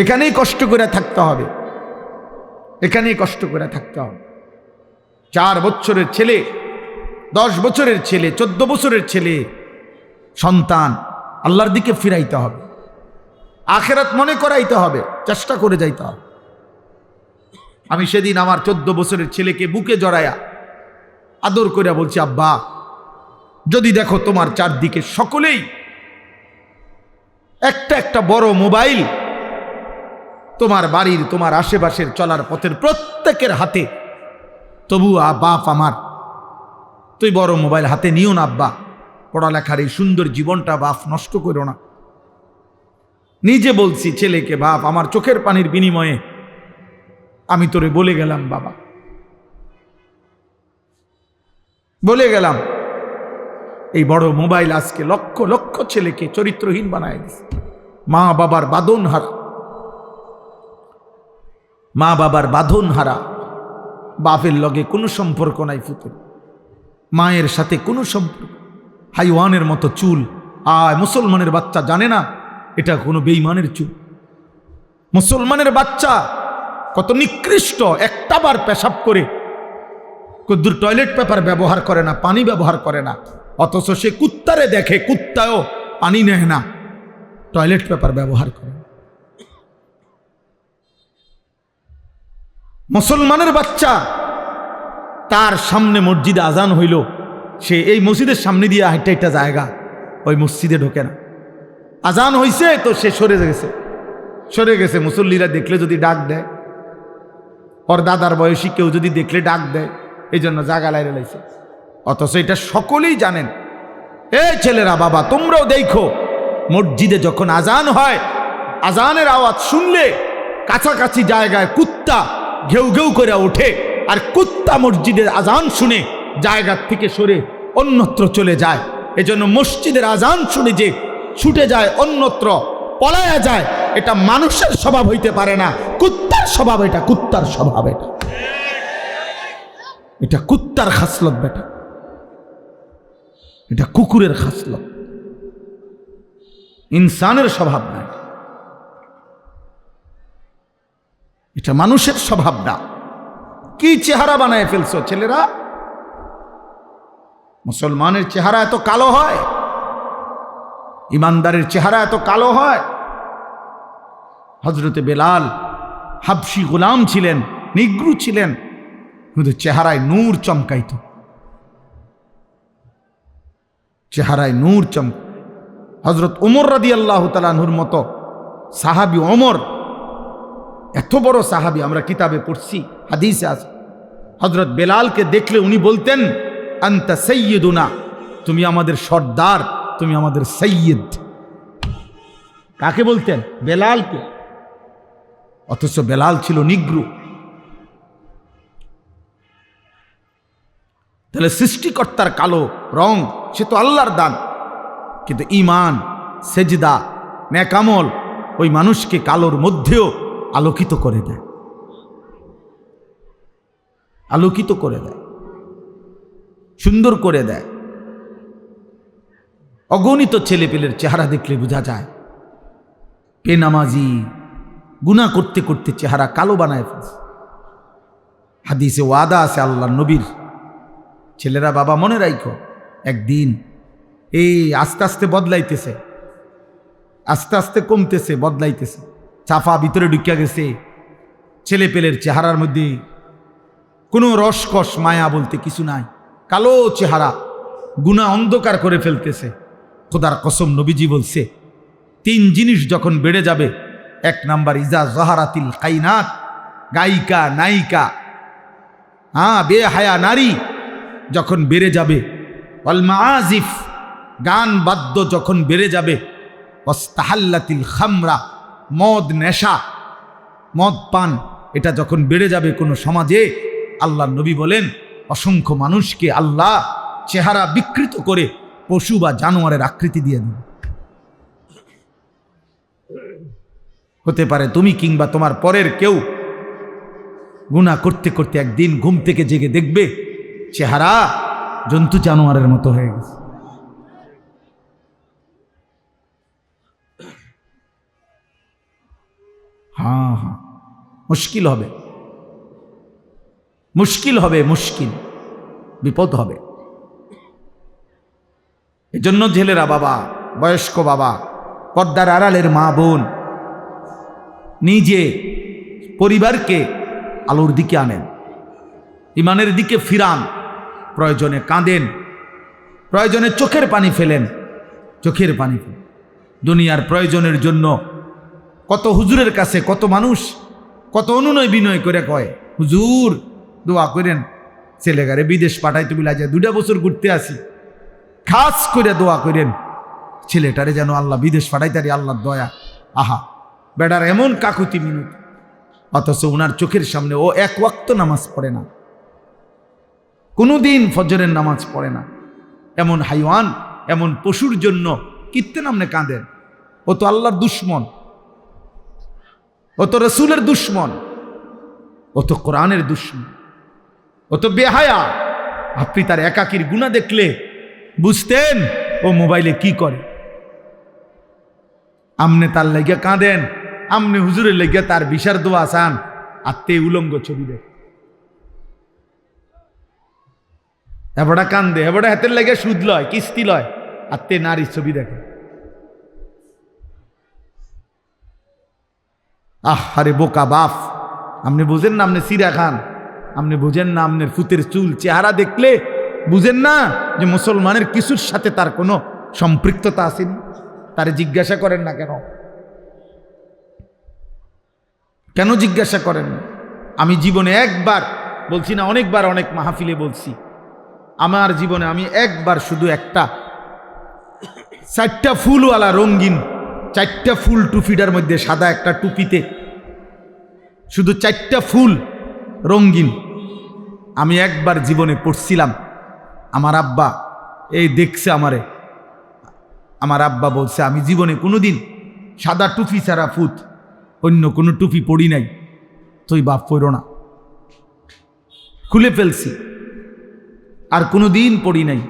এখানেই কষ্ট করে থাকতে হবে, এখানেই কষ্ট করে থাকতে হবে। 4 বছরের ছেলে, 10 বছরের ছেলে, 14 বছরের ছেলে সন্তান আল্লাহর দিকে ফিরাইতে হবে, আখিরাত মনে করাইতে হবে, চেষ্টা করে যাইতে হবে। আমি সেদিন আমার 14 বছরের ছেলেকে বুকে জড়ায়া আদর করে বলছি, আব্বা যদি দেখো তোমার চারদিকে সকলেই একটা একটা বড় মোবাইল, তোমার বাড়ির, তোমার আশেপাশের চলার পথের প্রত্যেকের হাতে, তবু বাপ আমার তুই বড় মোবাইল হাতে নিও না আব্বা, পড়ালেখার এই সুন্দর জীবনটা বাপ নষ্ট করো না। নিজে বলছি ছেলেকে, বাপ আমার চোখের পানির বিনিময়ে আমি তোরে বলে গেলাম, বাবা বলে গেলাম, এই বড় মোবাইল আজকে লক্ষ লক্ষ ছেলেকে চরিত্রহীন বানায় দিছে। মা বাবার বাঁধন হারা, মা বাবার বাঁধন হারা, বাপের লগে কোনো সম্পর্ক নাই ফুতের, মায়ের সাথে কোনো সম্পর্ক, হাইওয়ানের মতো চুল। মুসলমানের বাচ্চা জানে না এটা কোনো বেঈমানের চুল। মুসলমানের বাচ্চা কত নিকৃষ্ট, একটা বার পেশাব করে কদ্দুর টয়লেট পেপার ব্যবহার করে না, পানি ব্যবহার করে না, অথচ সে কুত্তারে দেখে, কুত্তাও পানি নেয় না, টয়লেট পেপার ব্যবহার করে। মুসলমানের বাচ্চা, তার সামনে মসজিদে আজান হইল, সে এই মসজিদের সামনে দিয়ে হাইটা একটা জায়গা, ওই মসজিদে ঢোকে না। আজান হইছে তো সে সরে গেছে। মুসল্লিরা দেখলে যদি ডাক দেয়, ওর দাদার বয়সী কেউ যদি দেখলে ডাক দেয়, এই জন্য জায়গা লাইরে লাইছে। অথচ এটা সকলেই জানেন। এই ছেলেরা, বাবা তোমরাও দেখো, মসজিদে যখন আজান হয়, আজানের আওয়াজ শুনলে কাছাকাছি জায়গায় কুত্তা ঘেউ ঘেউ করে ওঠে, আর কুত্তা মসজিদের আজান শুনে জায়গার থেকে সরে অন্যত্র চলে যায়। এজন্য মসজিদের আজান শুনে যে ছুটে যায়, অন্যত্র পলায়া যায়, এটা মানুষের স্বভাব হইতে পারে না, কুত্তার স্বভাব। এটা কুত্তার স্বভাব, এটা কুত্তার খাসলত বেটা, এটা কুকুরের খাসলত, ইনসানের স্বভাব না, এটা মানুষের স্বভাব না। কি চেহারা বানায় ফেলছো ছেলেরা! মুসলমানের চেহারা এত কালো হয়, ইমানদারের চেহারা এত কালো হয়। হযরতে বেলাল হাবশি গোলাম ছিলেন, নিগ্রু ছিলেন, কিন্তু চেহারায় নূর চমকাইত, চেহারায় নূর চমক। হযরত ওমর রাদিয়াল্লাহু তাআলা আনহুর মতো সাহাবী ওমর, এত বড় সাহাবী, আমরা কিতাবে পড়ছি, হাদিসে আছে, হযরত বেলালকে দেখলে উনি বলতেন, আনতা সাইয়্যিদুনা, তুমি আমাদের সর্দার, তুমি আমাদের সাইয়্যিদ। কাকে বলতেন? বেলালকে। অথচ বেলাল ছিল নিগ্রু। তাহলে সৃষ্টিকর্তার কালো রং, সে তো আল্লাহর দান, কিন্তু ঈমান, সেজদা, নেক আমল ওই মানুষকে কালোর মধ্যেও আলোকিত করে দেয়, আলোকিত করে দেয়, সুন্দর করে দেয়। অগণিত ছেলেপেলের চেহারা দেখলে বোঝা যায় বেনামাজি, গুনাহ করতে করতে চেহারা কালো বানায় ফেলছে। হাদিসে ওয়াদা আছে আল্লাহর নবীর, ছেলেরা বাবা মনে রাখো, একদিন এই আস্তে আস্তে বদলাইতেছে, আস্তে আস্তে কমতেছে, বদলাইতেছে, চাফা ভিতরে ঢুকিয়া গেছে, ছেলেপেলের চেহারার মধ্যে কোনো রসকস মায়া বলতে কিছু নাই, কালো চেহারা, গুনাহ অন্ধকার করে ফেলতেছে। খোদার কসম, নবীজি বলছে, তিন জিনিস যখন বেড়ে যাবে, এক নাম্বার ইজা জাহারাতিল কাইনাত, গায়িকা নায়িকা, বেহায়া নারী যখন বেড়ে যাবে, ওয়াল মাআজিফ, গান বাদ্য যখন বেড়ে যাবে, ওয়াস্তাহাল্লাতিল খামরা, মদ নেশা, মদ পান, এটা যখন বেড়ে যাবে কোনো সমাজে, আল্লাহ নবী বলেন অসংখ্য মানুষকে আল্লাহ চেহারা বিকৃত করে পশু বা জানোয়ারের আকৃতি দিয়ে দেবে। হতে পারে তুমি কিংবা তোমার পরের কেউ গুনাহ করতে করতে একদিন ঘুম থেকে জেগে দেখবে চেহারা জন্তু জানোয়ারের মতো হয়ে গেছে। হ্যাঁ, মুশকিল হবে, মুশকিল হবে, মুশকিল, বিপদ হবে। এজন্য ছেলেরা বাবা, বয়স্ক বাবা, পর্দার আড়ালের মা বোন, নিজে পরিবারকে আলোর দিকে আনেন, ইমানের দিকে ফিরান, প্রয়োজনে কাঁদেন, প্রয়োজনে চোখের পানি ফেলেন, চোখের পানি ফেলেন। দুনিয়ার প্রয়োজনের জন্য কত হুজুরের কাছে কত মানুষ কত অনুনয় বিনয় করে কয়, হুজুর দোয়া করেন ছেলেগারে বিদেশ পাঠাইতে বিলা যায়, 2 বছর ঘুরতে আসি, খাস করে দোয়া করেন ছেলেটারে যেন আল্লাহ বিদেশ পাঠাইতারি, আল্লাহর দয়া। আহা, বেটার এমন কাকুতি মিনতি, অথচ ওনার চোখের সামনে ও এক ওয়াক্ত নামাজ পড়ে না, কোনোদিন ফজরের নামাজ পড়ে না। এমন হাইওয়ান, এমন পশুর জন্য কিত্তে নামনে কাঁদেন? ও তো আল্লাহর দুশ্মন, ও তো রসুলের দুশ্মন, ও তো কোরআনের দুশ্মন। ও তো বেহায়া। আপনি তার একাকীর গুনাহ দেখলে বুঝতেন ও মোবাইলে কি করে। আমনে তার লেগে কাঁদেন, আমনে হুজুরের লেগে তার বিশার দোয়া আসান, আর তে উলঙ্গ ছবি দেখ। এবারটা কান্দে, এবারটা হাতের লেগে সুদ লয়, কিস্তি লয়, আর তে নারীর ছবি দেখে। আরে বোকা বাপ, আপনি বুঝেন না আপনি সিরা খান, আপনি বুঝেন না আপনার ফুতের চুল চেহারা দেখলে বুঝেন না যে মুসলমানের কিছুর সাথে তার কোনো সম্পৃক্ততা আসেনি। তারে জিজ্ঞাসা করেন না কেন? কেন জিজ্ঞাসা করেন না? আমি জীবনে একবার বলছি না, অনেকবার অনেক মাহফিলে বলছি, আমার জীবনে আমি একবার শুধু একটা 4টা ফুলওয়ালা রঙিন 4টা ফুল টুপিটার মধ্যে সাদা একটা টুপিতে শুধু 4টা ফুল রঙিন আমি একবার জীবনে পড়ছিলাম। আমার আব্বা এই দেখছে আমারে, আমার আব্বা বলছে আমি জীবনে কোনোদিন সাদা টুপি ছাড়া ফুট অন্য কোনো টুপি পড়ি নাই, তুই বাপ পড়ো না। খুলে ফেলছি, আর কোনো দিন পড়ি নাই।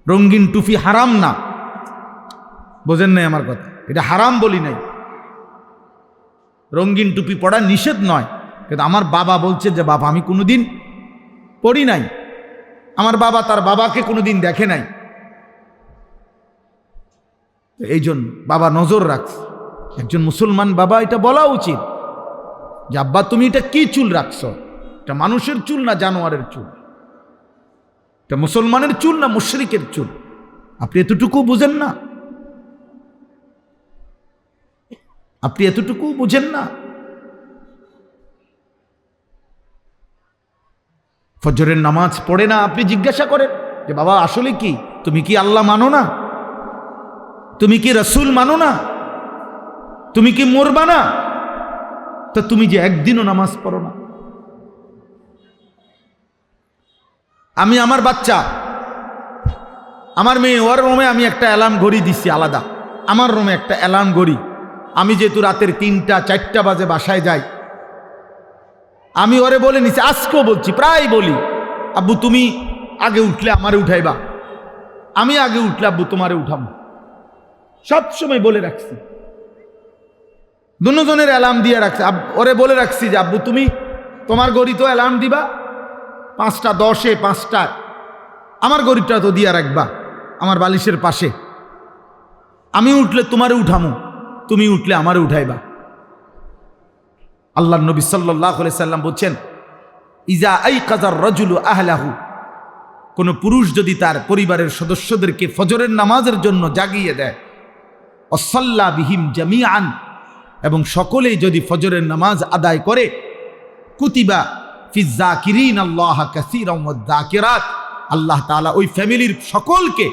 রঙিন টুপি হারাম না, বোঝেন নাই আমার কথা, এটা হারাম বলি নাই। রঙিন টুপি পড়া নিষেধ নয়, কিন্তু আমার বাবা বলছে যে বাবা আমি কোনোদিন পড়ি নাই। আমার বাবা তার বাবাকে কোনোদিন দেখে নাই, এই জন্য বাবা নজর রাখছে। একজন মুসলমান বাবা এটা বলা উচিত যে আব্বা তুমি এটা কি চুল রাখছো, এটা মানুষের চুল না জানোয়ারের চুল, এটা মুসলমানের চুল না মুশরিকের চুল, আপনি এতটুকু বুঝেন না? আপনি এতটুকু বুঝেন না? ফজরের নামাজ পড়ে না, আপনি জিজ্ঞাসা করেন যে বাবা আসলে কি, তুমি কি আল্লাহ মানো না? তুমি কি রসুল মানো না? তুমি কি মরবা না? তা তুমি যে একদিনও নামাজ পড়ো না। আমি আমার বাচ্চা, আমার মেয়ে, ওর রুমে আমি একটা অ্যালার্ম ঘড়ি দিচ্ছি আলাদা, আমার রুমে একটা অ্যালার্ম ঘড়ি। আমি যেহেতু রাতের 3টা 4টা বাজে বাসায় যাই, আমি ওরে বলে নিছি, আজকেও বলছি, প্রায় বলি, আব্বু তুমি আগে উঠলে আমারে উঠাইবা, আমি আগে উঠলে আব্বু তোমারে উঠাবো, সবসময় বলে রাখছি। দুজনের অ্যালার্ম দিয়ে রাখছি, ওরে বলে রাখছি যে আব্বু তুমি তোমার ঘড়ি তো অ্যালার্ম দিবা 5টা 10-এ 5টায়, আমার ঘড়িটা তো দিয়া রাখবা আমার বালিশের পাশে, আমি উঠলে তোমারে উঠামো, তুমি উঠলে আমারে উঠাইবা। আল্লাহর নবী সাল্লাল্লাহু আলাইহি সাল্লাম বলছেন, ইজা আইকাযার রাজুলু আহলাহু, কোন পুরুষ যদি তার পরিবারের সদস্যদেরকে ফজরের নামাজের জন্য জাগিয়ে দেয়, ওয়াসাল্লা বিহিম জামিআন, এবং সকলেই যদি ফজরের নামাজ আদায় করে, কুতিবা ফিজ যাকিরিন আল্লাহ কাসীরান ওয়াজ যাকিরাত, আল্লাহ তাআলা ওই ফ্যামিলির সকলকে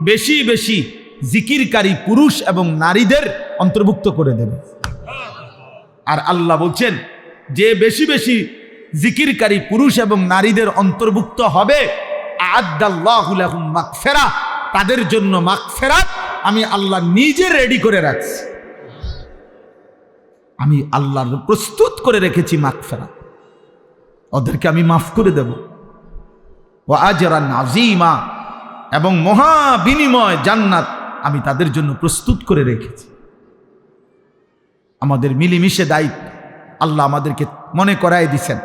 বেশি বেশি জিকিরকারী পুরুষ এবং নারীদের অন্তর্ভুক্ত করে দেবে। আর আল্লাহ বলছেন যে বেশি বেশি জিকিরকারী পুরুষ এবং নারীদের অন্তর্ভুক্ত হবে, আ'আদ্দাল্লাহু লাহুম মাগফিরাহ, তাদের জন্য মাগফিরাত আমি আল্লাহ নিজে রেডি করে রাখছি, আমি আল্লাহ প্রস্তুত করে রেখেছি মাগফিরাত, ওদেরকে আমি মাফ করে দেব। ওয়া আজরান আযীমা, এবং মহা বিনিময় জান্নাত আমি তাদের জন্য প্রস্তুত করে রেখেছি। আমাদের মিলেমিশে দায়িত্ব আল্লাহ আমাদেরকে মনে করায় দিছেন।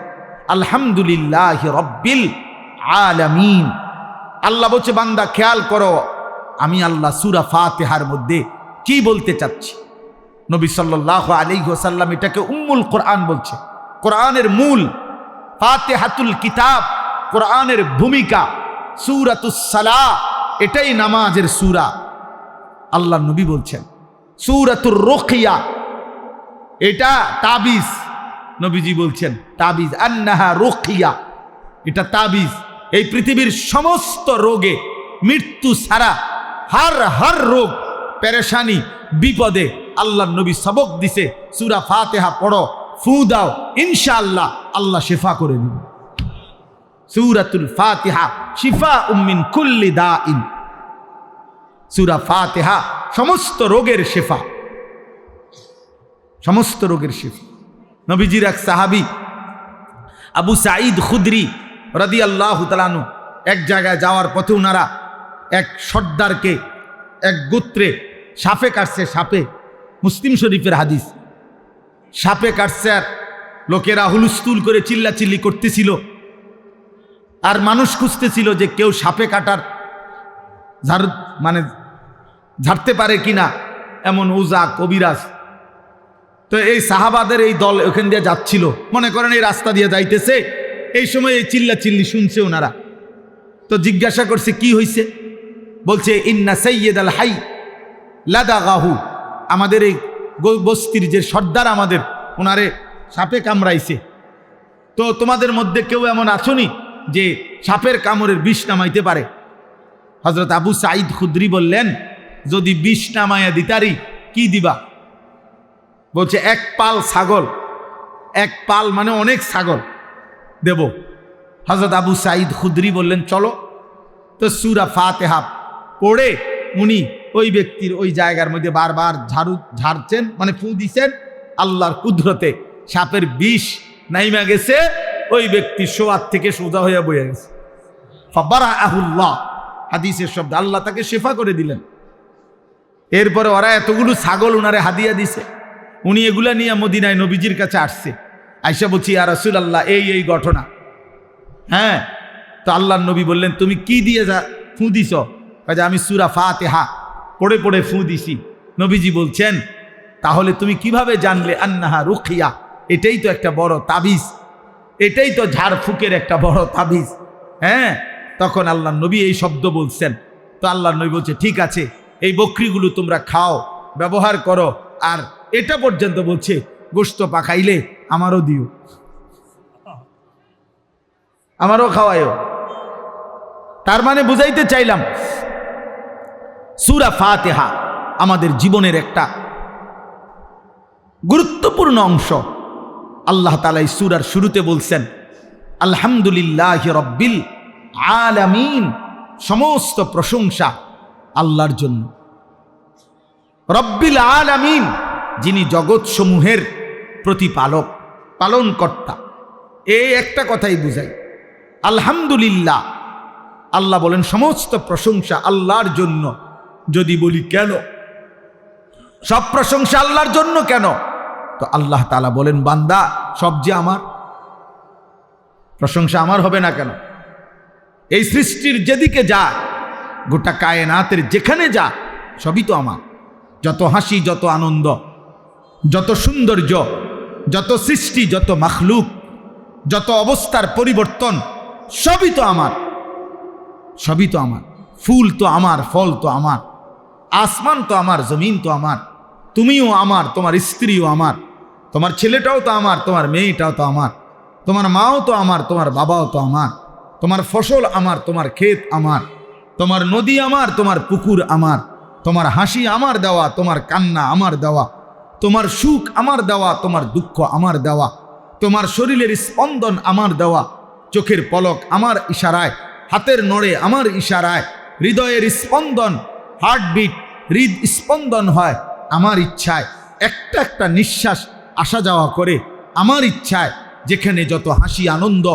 আলহামদুলিল্লাহ রব্বিল আলামিন। আল্লাহ বলছে বান্দা খেয়াল করো, আমি আল্লাহ সূরা ফাতিহার মধ্যে কি বলতে চাচ্ছি। নবী সাল্লাল্লাহু আলাইহি ওয়াসাল্লাম এটাকে উম্মুল কোরআন বলছে, কোরআনের মূল, ফাতিহাতুল কিতাব, কোরআনের ভূমিকা, সূরাতুস সালাহ, এটাই নামাজের সূরা। আল্লাহ নবী বলছেন সূরাতুর রুকিয়া, এটা তাবিজ, নবীজি বলছেন তাবিজ, আন্নাহা রুকিয়া, এটা তাবিজ। এই পৃথিবীর সমস্ত রোগে, মৃত্যু ছাড়া হার রোগ, পেরেশানি, বিপদে আল্লাহ নবী সবক দিছে, সূরা ফাতিহা পড়ো, ফু দাও, ইনশাআল্লাহ আল্লাহ শিফা করে দিবে। সূরাতুল ফাতিহা শিফাউম মিন কুল্লি দাইন, সূরা ফাতিহা সমস্ত রোগের শিফা, সমস্ত রোগের শিফা। নবীজির এক সাহাবী আবু সাঈদ খুদরি রাদিয়াল্লাহু তাআলা আনহু এক জায়গায় যাওয়ার পথে ওনারা এক সর্দারকে এক গোত্রে সাপে কাটছে। সাপে, মুসলিম শরীফের হাদিস। সাপে কাটছে আর লোকেরা হুলস্থুল করে চিল্লাচিল্লি করতেছিল আর মানুষ খুঁজতেছিল যে কেউ সাপে কাটার ঝাড়তে পারে কিনা, এমন ওজা কবিরাজ। তো এই সাহাবাদের এই দল ওখান দিয়ে যাচ্ছিল, মনে করেন এই রাস্তা দিয়ে যাইতেছে, এই সময় এই চিল্লাচিল্লি শুনছে ওনারা। তো জিজ্ঞাসা করছে কি হয়েছে, বলছে ইন্না সাইয়্যিদ আল হাই লাদাগাহু, আমাদের এই বস্তির যে সর্দার আমাদের, ওনারে সাপে কামড়াইছে। তো তোমাদের মধ্যে কেউ এমন আছোনি যে সাপের কামড়ের বিষ নামাইতে পারে? হযরত আবু সাঈদ খুদরি বললেন, যদি বিষ নামাইয়া দিতারি কি দিবা? বলছে এক পাল ছাগল। এক পাল মানে অনেক ছাগল দেব। হযরত আবু সাঈদ খুদরি বললেন চলো। তো সূরা ফাতিহা পড়ে উনি ওই ব্যক্তির ওই জায়গার মধ্যে বারবার ঝাড়ছেন, মানে ফু দিছেন। আল্লাহর কুদরতে সাপের বিষ নাইমা গেছে, ওই ব্যক্তি শোয়ার থেকে সোজা হইয়া বইয়া গেছে। ফাবারাআহুল্লাহ, হাদিসের শব্দ, আল্লাহ তাকে শেফা করে দিলেন। এরপরে ওরা এতগুলো ছাগল উনারে হাদিয়া দিছে। উনি এগুলা নিয়ে মদিনায় নবীজির কাছে আসছে। আয়েশা বলছি ইয়া রাসূলুল্লাহ, এই ঘটনা। হ্যাঁ, তো আল্লাহর নবী বললেন তুমি কি দিয়ে ফু দিছ? কাজে আমি সূরা ফাতিহা পড়ে পড়ে ফু দিছি। নবীজি বলছেন তাহলে তুমি কিভাবে জানলে আন্নাহা রুকিয়া? এটাই তো একটা বড় তাবিজ, এটাই তো ঝাড়ফুকের একটা বড় তাবিজ। হ্যাঁ, তখন আল্লাহর নবী এই শব্দ বলছেন। তো আল্লাহর নবী বলছে ঠিক আছে, এই বকরিগুলো তোমরা খাও, ব্যবহার করো, আর এটা পর্যন্ত বলছে গোশত পাকাইলে আমারও দিও, আমারও খাওয়ায়ও। তার মানে বুঝাইতে চাইলাম সূরা ফাতিহা আমাদের জীবনের একটা গুরুত্বপূর্ণ অংশ। আল্লাহ তাআলা এই সূরার শুরুতে বলছেন আলহামদুলিল্লাহি রাব্বিল আলামিন, সমস্ত প্রশংসা আল্লাহর জন্য। রব্বিল আলামিন, যিনি জগৎসমূহের প্রতিপালক, পালনকর্তা। এই একটা কথাই বুঝাই। আলহামদুলিল্লাহ, আল্লাহ বলেন সমস্ত প্রশংসা আল্লাহর জন্য। যদি বলি কেন সব প্রশংসা আল্লাহর জন্য কেন, তো আল্লাহ তাআলা বলেন বান্দা সব যে আমার, প্রশংসা আমার হবে না কেন? এই সৃষ্টির যেদিকে যা, গোটা কায়নাতের যেখানে যা, সবই তো আমার। যত হাসি, যত আনন্দ, যত সৌন্দর্য, যত সৃষ্টি, যত মাখলুক, যত অবস্থার পরিবর্তন, সবই তো আমার, সবই তো আমার। ফুল তো আমার, ফল তো আমার, আসমান তো আমার, জমিন তো আমার, তুমিও আমার, তোমার স্ত্রীও আমার, তোমার ছেলেটাও তো আমার, তোমার মেয়েটাও তো আমার, তোমার মাও তো আমার, তোমার বাবাও তো আমার, তোমার ফসল আমার, তোমার ক্ষেত আমার, তোমার নদী আমার, তোমার পুকুর আমার, তোমার হাসি আমার দেওয়া, তোমার কান্না আমার দেওয়া, তোমার সুখ আমার দেওয়া, তোমার দুঃখ আমার দেওয়া, তোমার শরীরের স্পন্দন আমার দেওয়া, চোখের পলক আমার ইশারায়, হাতের নড়ে আমার ইশারায়, হৃদয়ের স্পন্দন, হার্টবিট, হৃদ স্পন্দন হয় আমার ইচ্ছায়, একটা একটা নিঃশ্বাস আসা যাওয়া করে আমার ইচ্ছায়। যেখানে যত হাসি আনন্দ,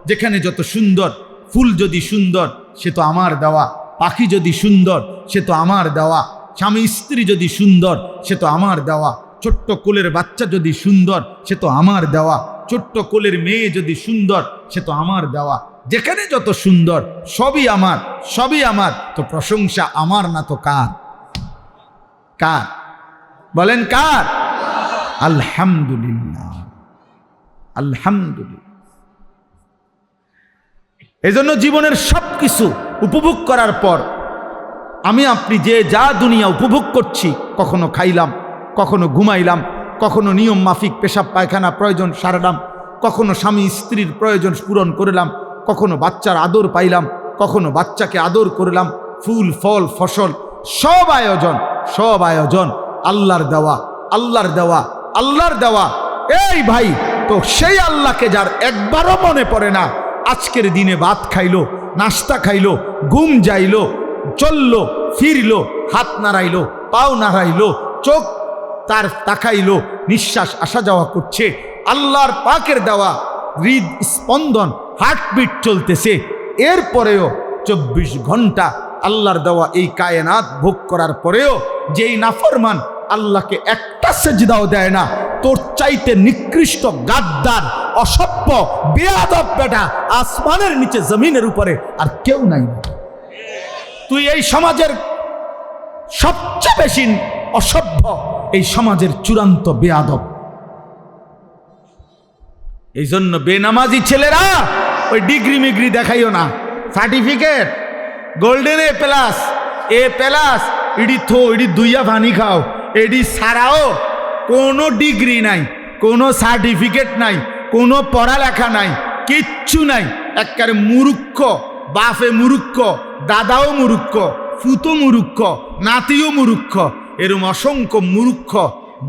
যেখানে যত সুন্দর, ফুল যদি সুন্দর সে তো আমার দেওয়া, পাখি যদি সুন্দর সে তো আমার দেওয়া, স্বামী স্ত্রী যদি সুন্দর সে তো আমার দেওয়া, ছোট্ট কোলের বাচ্চা যদি সুন্দর সে তো আমার দেওয়া, ছোট্ট কোলের মেয়ে যদি সুন্দর সে তো আমার দেওয়া। যেখানে যত সুন্দর সবই আমার, সবই আমার। তো প্রশংসা আমার না তো কার? কার বলেন? কার? আলহামদুলিল্লাহ, আলহামদুলিল্লাহ। এজন্য জীবনের সবকিছু উপভোগ করার পর আমি আপনি যে যা দুনিয়া উপভোগ করছি, কখনো খাইলাম, কখনো ঘুমাইলাম, কখনো নিয়ম মাফিক পেশাব পায়খানা প্রয়োজন সারালাম, কখনো স্বামী স্ত্রীর প্রয়োজন পূরণ করলাম, কখনো বাচ্চার আদর পাইলাম, কখনো বাচ্চাকে আদর করলাম, ফুল ফল ফসল সব আয়োজন, সব আয়োজন আল্লাহর দেওয়া, আল্লাহর দেওয়া, আল্লাহর দেওয়া। এই ভাই, তো সেই আল্লাহকে যার একবারও মনে পড়ে না, আজকের দিনে ভাত খাইলো, নাস্তা খাইলো, ঘুম যাইলো, চললো, ফিরলো, হাত নাড়াইলো, পাও নাড়াইলো, চোখ তার তাকাইলো, নিঃশ্বাস আসা যাওয়া করছে, আল্লাহর পাকের দেওয়া হৃদস্পন্দন, হার্টবিট চলতেছে, এরপরেও 24 ঘন্টা আল্লাহর দেওয়া এই কায়নাত ভোগ করার পরেও যেই নাফরমান আল্লাহকে একটা সেজদাও দেয় না, তোর চাইতে নিকৃষ্ট, গাদ্দার, অসভ্য, বেয়াদব বেটা আসমানের নিচে জমিনের উপরে আর কেউ নাই। তুই এই সমাজের সবচেয়ে বেশি অসভ্য, এই সমাজের চূড়ান্ত বেয়াদব। এই জন্য বেনামাজি ছেলেরা ওই ডিগ্রি মিগ্রি দেখাইও না, সার্টিফিকেট গোল্ডেন এ প্লাস ইডি দুইয়া পানি খাও, এডি ছাড়াও কোনো ডিগ্রি নাই, কোনো সার্টিফিকেট নাই, কোনো পড়ালেখা নাই, কিচ্ছু নাই। একবারে মূর্খ, বাপে মূর্খ, দাদাও মূর্খ, ফুতো মূর্খ, নাতিও মূর্খ, এরম অসংখ্য মূর্খ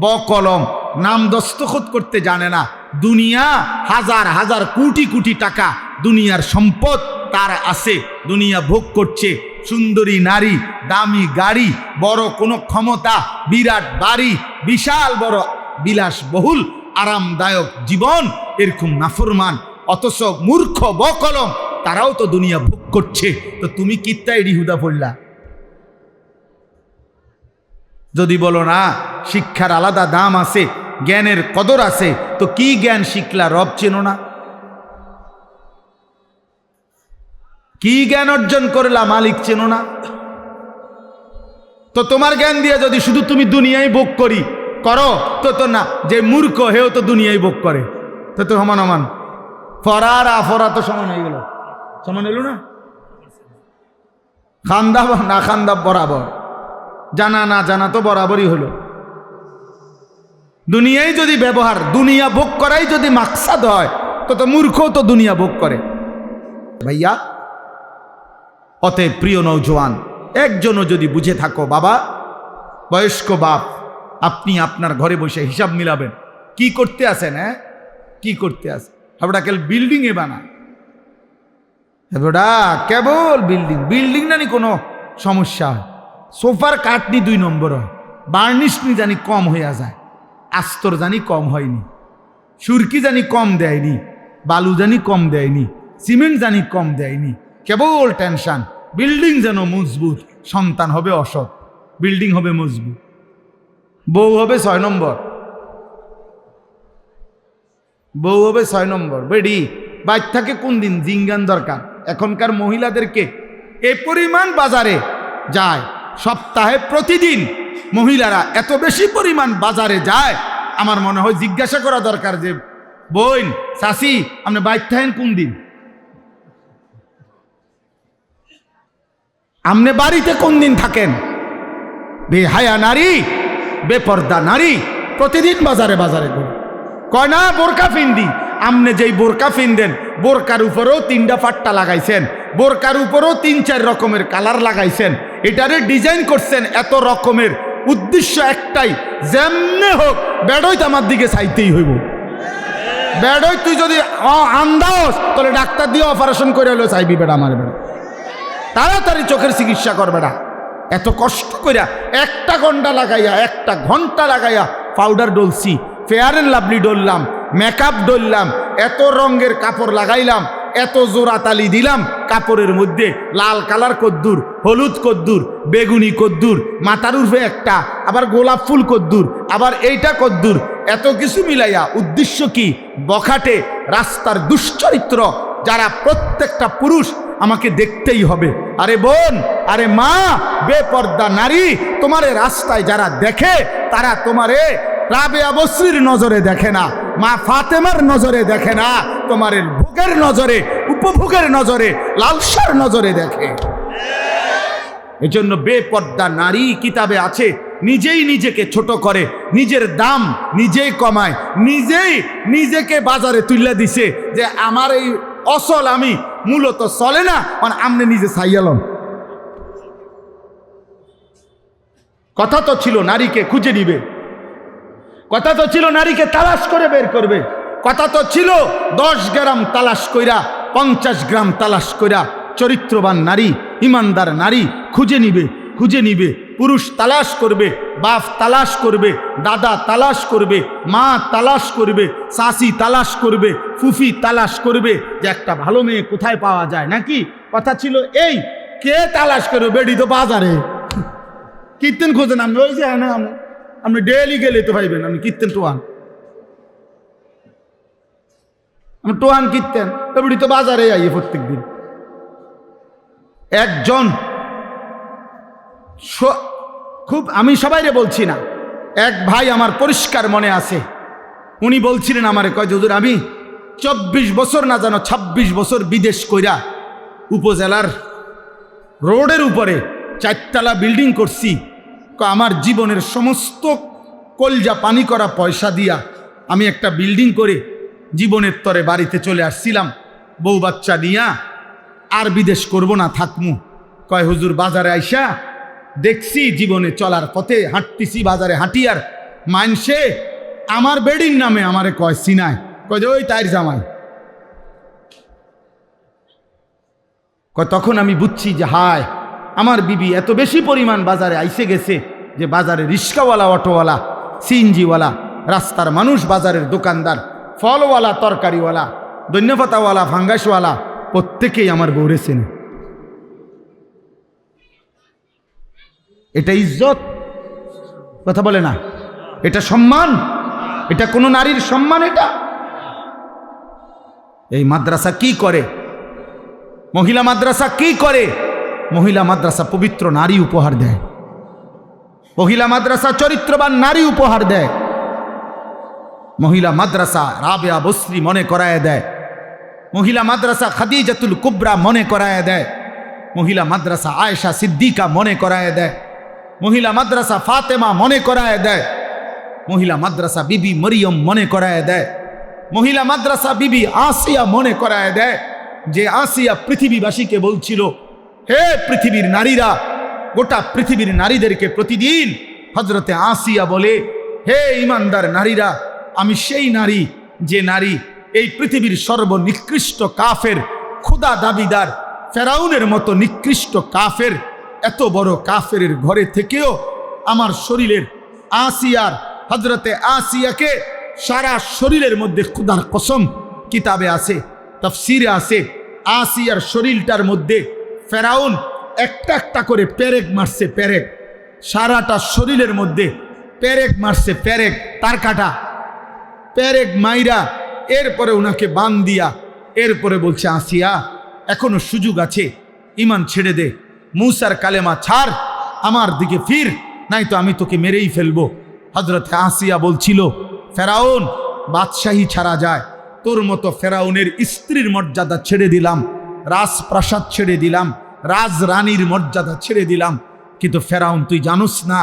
বকলম, নাম দস্তখত করতে জানে না। দুনিয়া হাজার হাজার কোটি কোটি টাকা দুনিয়ার সম্পদ তার আছে, দুনিয়া ভোগ করছে, সুন্দরী নারী, দামি গাড়ি, বড় কোনো ক্ষমতা, বিরাট বাড়ি, বিশাল বড় বিলাসবহুল আরামদায়ক জীবন, এরকম নাফরমান অথচ মূর্খ বকলম তারাও তো দুনিয়া ভোগ করছে। তো তুমি কিত্তা এডি হুদা পড়লা? যদি বলো না শিক্ষার আলাদা দাম আছে, জ্ঞানের কদর আছে, তো কি জ্ঞান শিখলা? রব চেনো না? কি জ্ঞান অর্জন করলা? মালিক চেনো না? তো তোমার জ্ঞান দিয়ে যদি শুধু তুমি দুনিয়ায় ভোগ করো তো না, যে মূর্খ হেও তো দুনিয়ায় ভোগ করে, তো সমান সমান। ফরা আর আফরা তো সমান হয়ে গেল, সমান হইল না? খান্দা না খান্দা বরাবর, জানা না জানা তো বরাবরই হলো। দুনিয়ায় যদি ব্যবহার, দুনিয়া ভোগ করাই যদি মাকসাদ হয়, তো মূর্খ তো দুনিয়া ভোগ করে। ভাইয়া, অতএব প্রিয় নওজোয়ান, একজনও যদি বুঝে থাকো, বাবা বয়স্ক বাপ, আপনি আপনার ঘরে বসে হিসাব মিলাবেন, কি করতে আসেন? হ্যাঁ, কি করতে আসেন? হাবড়া কেল বিল্ডিং এ বানা, হাবড়া কেবল বিল্ডিং না, কোনো সমস্যা হয়, সোফার কাটনি 2 নম্বর হয়, বার্নিশ নি জানি কম হইয়া যায়, আস্তর জানি কম হয়নি, সুরকি জানি কম দেয়নি, বালু জানি কম দেয়নি, সিমেন্ট জানি কম দেয়নি, কেবল টেনশন। বিল্ডিং যেন মজবুত, সন্তান হবে অসৎ, বিল্ডিং হবে মজবুত, বউ হবে 6 নম্বর, বউ হবে 6 নম্বর। বেডি বাইর থাকে কোন দিন জিঙ্গান দরকার। এখনকার মহিলাদেরকে এ পরিমাণ বাজারে যায়, সপ্তাহে প্রতিদিন মহিলারা এত বেশি পরিমাণ বাজারে যায়, আমার মনে হয় জিজ্ঞাসা করা দরকার যে বোন, চাচি, আপনি বাইর থাকেন কোন দিন? আপনি বাড়িতে কোন দিন থাকেন? বেহায়া নারী, বেপর্দা নারী প্রতিদিন বাজারে ঘুরে, কয় না বোরকা ফিন্দি। আপনি যেই বোরকা ফিনদেন, বোরকার উপরেও 3টা ফাট্টা লাগাইছেন, বোরকার উপরেও 3-4 রকমের কালার লাগাইছেন, এটারে ডিজাইন করছেন এত রকমের, উদ্দেশ্য একটাই, যেমনে হোক বেডই তো আমার দিকে চাইতেই হইব। বেডই তুই যদি আন্দাজ, তাহলে ডাক্তার দিয়ে অপারেশন করে হলেও চাইবি বেড়া, আমার বেড়া তাড়াতাড়ি চোখের চিকিৎসা করবে না। এত কষ্ট কইরা 1 ঘন্টা লাগাইয়া পাউডার ডলছি, ফেয়ার অ্যান্ড লাভলি ডললাম, মেকআপ ডললাম, এত রঙের কাপড় লাগাইলাম, এত জোড়া তালি দিলাম কাপড়ের মধ্যে, লাল কালার কদ্দুর, হলুদ কদ্দুর, বেগুনি কদ্দুর, মাথার উর্ফে একটা, আবার গোলাপ ফুল কদ্দুর, আবার এইটা কদ্দুর, এত কিছু মিলাইয়া উদ্দেশ্য কি? বখাটে রাস্তার দুশ্চরিত্র যারা প্রত্যেকটা পুরুষ আমাকে দেখতেই হবে। আরে বোন, আরে মা, বেপর্দা নারী, তোমারে রাস্তায় যারা দেখে তারা তোমারে রাবেয়া বসরির নজরে দেখে না, মা ফাতেমার নজরে দেখে না, তোমার ভোগের নজরে, উপভোগের নজরে, লালসার নজরে দেখে। এজন্য বেপর্দা নারী কিতাবে আছে, নিজেই নিজেকে ছোট করে, নিজের দাম নিজেই কমায়, নিজেকে বাজারে তুলে দিছে যে আমার এই অসল আমি মূলত চলে না, মানে আমনে নিজে সাইয়ালন। কথা তো ছিল নারীকে খুঁজে নিবে, কথা তো ছিল নারীকে তালাশ করে বের করবে, কথা তো ছিল 10 গ্রাম তালাশ কইরা 50 গ্রাম তালাশ কইরা চরিত্রবান নারী, ইমানদার নারী খুঁজে নিবে, পুরুষ তালাশ করবে, বাপ তালাশ করবে, দাদা তালাশ করবে, মা তালাশ করবে, শাশি তালাশ করবে, ফুফি তালাশ করবে যে একটা ভালো মেয়ে কোথায় পাওয়া যায়। নাকি কথা ছিল এই, কে তালাশ করবে? বেডি তো বাজারে। কীর্তন খোঁজেন আপনি? ওই যে আপনি ডেলি গেলে তো ভাইবেন আপনি কীর্তন টোয়ান, আমি টোয়ান কীর্তন, বেডি তো বাজারে আইয়ে প্রত্যেক দিন। একজন খুব, আমি সবাইরে বলছি না, এক ভাই আমার পরিষ্কার মনে আছে, উনি বলছিলেন আমারে, কয় হুজুর আমি 24 বছর না জানো 26 বছর বিদেশ কইরা উপজেলার রোডের উপরে 4তলা বিল্ডিং করছি, আমার জীবনের সমস্ত কলজা পানি করা পয়সা দিয়া আমি একটা বিল্ডিং করে জীবনের তরে বাড়িতে চলে আসছিলাম, বউ বাচ্চা নিয়া আর বিদেশ করব না, থাকমু। কয় হুজুর বাজারে আইসা দেখছি জীবনে চলার পথে হাঁটতেছি, বাজারে হাঁটি আর মানসে আমার বেডির নামে আমারে কয় সিনায়, কয় যে ওই তাইর জামাই। কয় তখন আমি বুঝছি যে হায় আমার বিবি এত বেশি পরিমাণ বাজারে আইসে গেছে যে বাজারে রিক্সাওয়ালা, অটোওয়ালা, সিএনজিওয়ালা, রাস্তার মানুষ, বাজারের দোকানদার, ফলওয়ালা, তরকারিওয়ালা, ধন্যপাতাওয়ালা, ফাঙ্গাসওয়ালা, প্রত্যেকেই আমার বউরে চেনে। এটা ইজ্জত? কথা বলে না, এটা সম্মান? এটা কোনো নারীর সম্মান? এটা এই মাদ্রাসা কি করে? মহিলা মাদ্রাসা কি করে? মহিলা মাদ্রাসা পবিত্র নারী উপহার দেয়, মহিলা মাদ্রাসা চরিত্রবান নারী উপহার দেয়, মহিলা মাদ্রাসা রাবেয়া বসরি মনে করায় দেয়, মহিলা মাদ্রাসা খাদিজাতুল কুবরা মনে করায় দেয়, মহিলা মাদ্রাসা আয়েশা সিদ্দিকা মনে করায় দেয়, মহিলা মাদ্রাসা ফাতেমা মনে করায় দেয়, মহিলা মাদ্রাসা বিবি মরিয়ম মনে করায় দেয়, মহিলা মাদ্রাসা বিবি আসিয়া মনে করায় দেয়, যে আসিয়া পৃথিবীবাসীকে বলছিল হে পৃথিবীর নারীরা, গোটা পৃথিবীর নারীদেরকে প্রতিদিন হযরতে আসিয়া বলে হে ইমানদার নারীরা, আমি সেই নারী যে নারী এই পৃথিবীর সর্বনিকৃষ্ট কাফের, খোদা দাবিদার ফেরাউনের মতো নিকৃষ্ট কাফের, এত বড় কাফের ঘরে থেকেও আমার শরীরের আসিয়ার, হযরতে আসিয়াকে সারা শরীরের মধ্যে খোদার কসম কিতাবে আছে, তাফসিরে আছে, আসিয়ার শরীরটার মধ্যে ফেরাউন একটা একটা করে পেরেক মারছে, পেরেক, সারাটা শরীরের মধ্যে পেরেক মারছে, পেরেক, তার কাটা পেরেক মাইরা এরপরে উনাকে বান দিয়া এরপরে বলছে আসিয়া এখনো সুযোগ আছে, ইমান ছেড়ে দে, মুসার কালেমা ছাড়, আমার দিকে ফির, নাই তো আমি তোকে মেরেই ফেলবো। হযরতে আসিয়া বলছিল ফেরাউন বাদশাহী ছাড়া যায়, তোর মতো ফেরাউনের স্ত্রীর মর্যাদা ছেড়ে দিলাম, রাজপ্রাসাদ ছেড়ে দিলাম, রাজরানীর মর্যাদা ছেড়ে দিলাম, কিন্তু ফেরাউন তুই জানোস না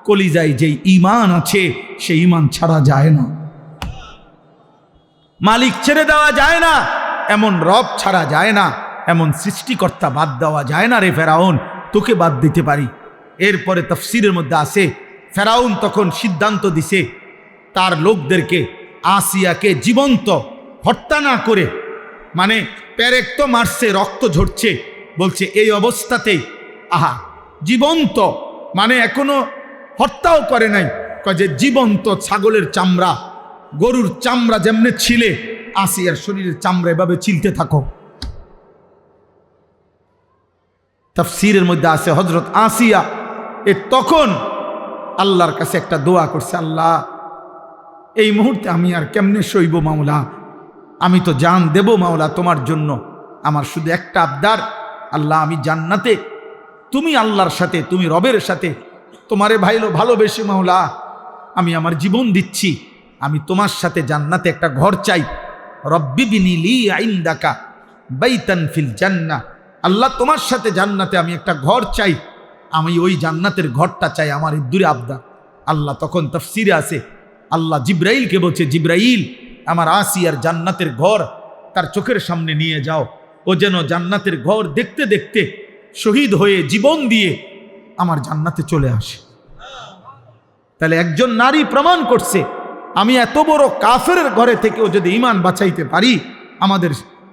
কলিজায় যেই ঈমান আছে সেই ঈমান ছাড়া যায় না, মালিক ছেড়ে দেওয়া যায় না, এমন রব ছাড়া যায় না, এমন সৃষ্টিকর্তা বাদ দেওয়া যায় না রে ফেরাউন, তোকে বাদ দিতে পারি। এরপরে তাফসীরের মধ্যে আছে ফেরাউন তখন সিদ্ধান্ত দিছে তার লোকদেরকে আসিয়াকে জীবন্ত হত্যা না করে, মানে পেরেক তো মারছে, রক্ত ঝরছে, বলছে এই অবস্থাতেই আহা জীবন্ত, মানে এখনো হত্যাও করে নাই, যে জীবন্ত ছাগলের চামড়া, গরুর চামড়া যেমনে ছিলে আসিয়ার শরীরের চামড়া এভাবে ছিলতে থাকো। তাফসীরের মধ্যে আছে হযরত আসিয়া তখন আল্লাহর কাছে একটা দোয়া করছে, আল্লাহ এই মুহূর্তে আমি আর কেমনে সইব মাওলা, আমি তো জান দেব মাওলা তোমার জন্য, আমার শুধু একটা আবদার, আল্লাহ আমি জান্নাতে তুমি আল্লাহর সাথে, তুমি রবের সাথে তোমারে ভালোবেসে মাওলা আমি আমার জীবন দিচ্ছি, আমি তোমার সাথে জান্নাতে একটা ঘর চাই, রব্বি বিনি লি ইনদাকা বাইতান ফিল জান্নাহ, আল্লাহ তোমার সাথে জান্নাতে আমি একটা ঘর চাই, আমি ওই জান্নাতের ঘরটা চাই, আমার এই দূরে আবদার। আল্লাহ তখন তাফসীরে আছে আল্লাহ জিব্রাইলকে বলছে, জিব্রাইল আমার আসিয়ার জান্নাতের ঘর তার চোখের সামনে নিয়ে যাও, ও যেন জান্নাতের ঘর দেখতে দেখতে শহীদ হয়ে জীবন দিয়ে আমার জান্নাতে চলে আসে। তাহলে একজন নারী প্রমাণ করছে আমি এত বড় কাফের ঘরে থেকেও যদি ঈমান বাঁচাইতে পারি,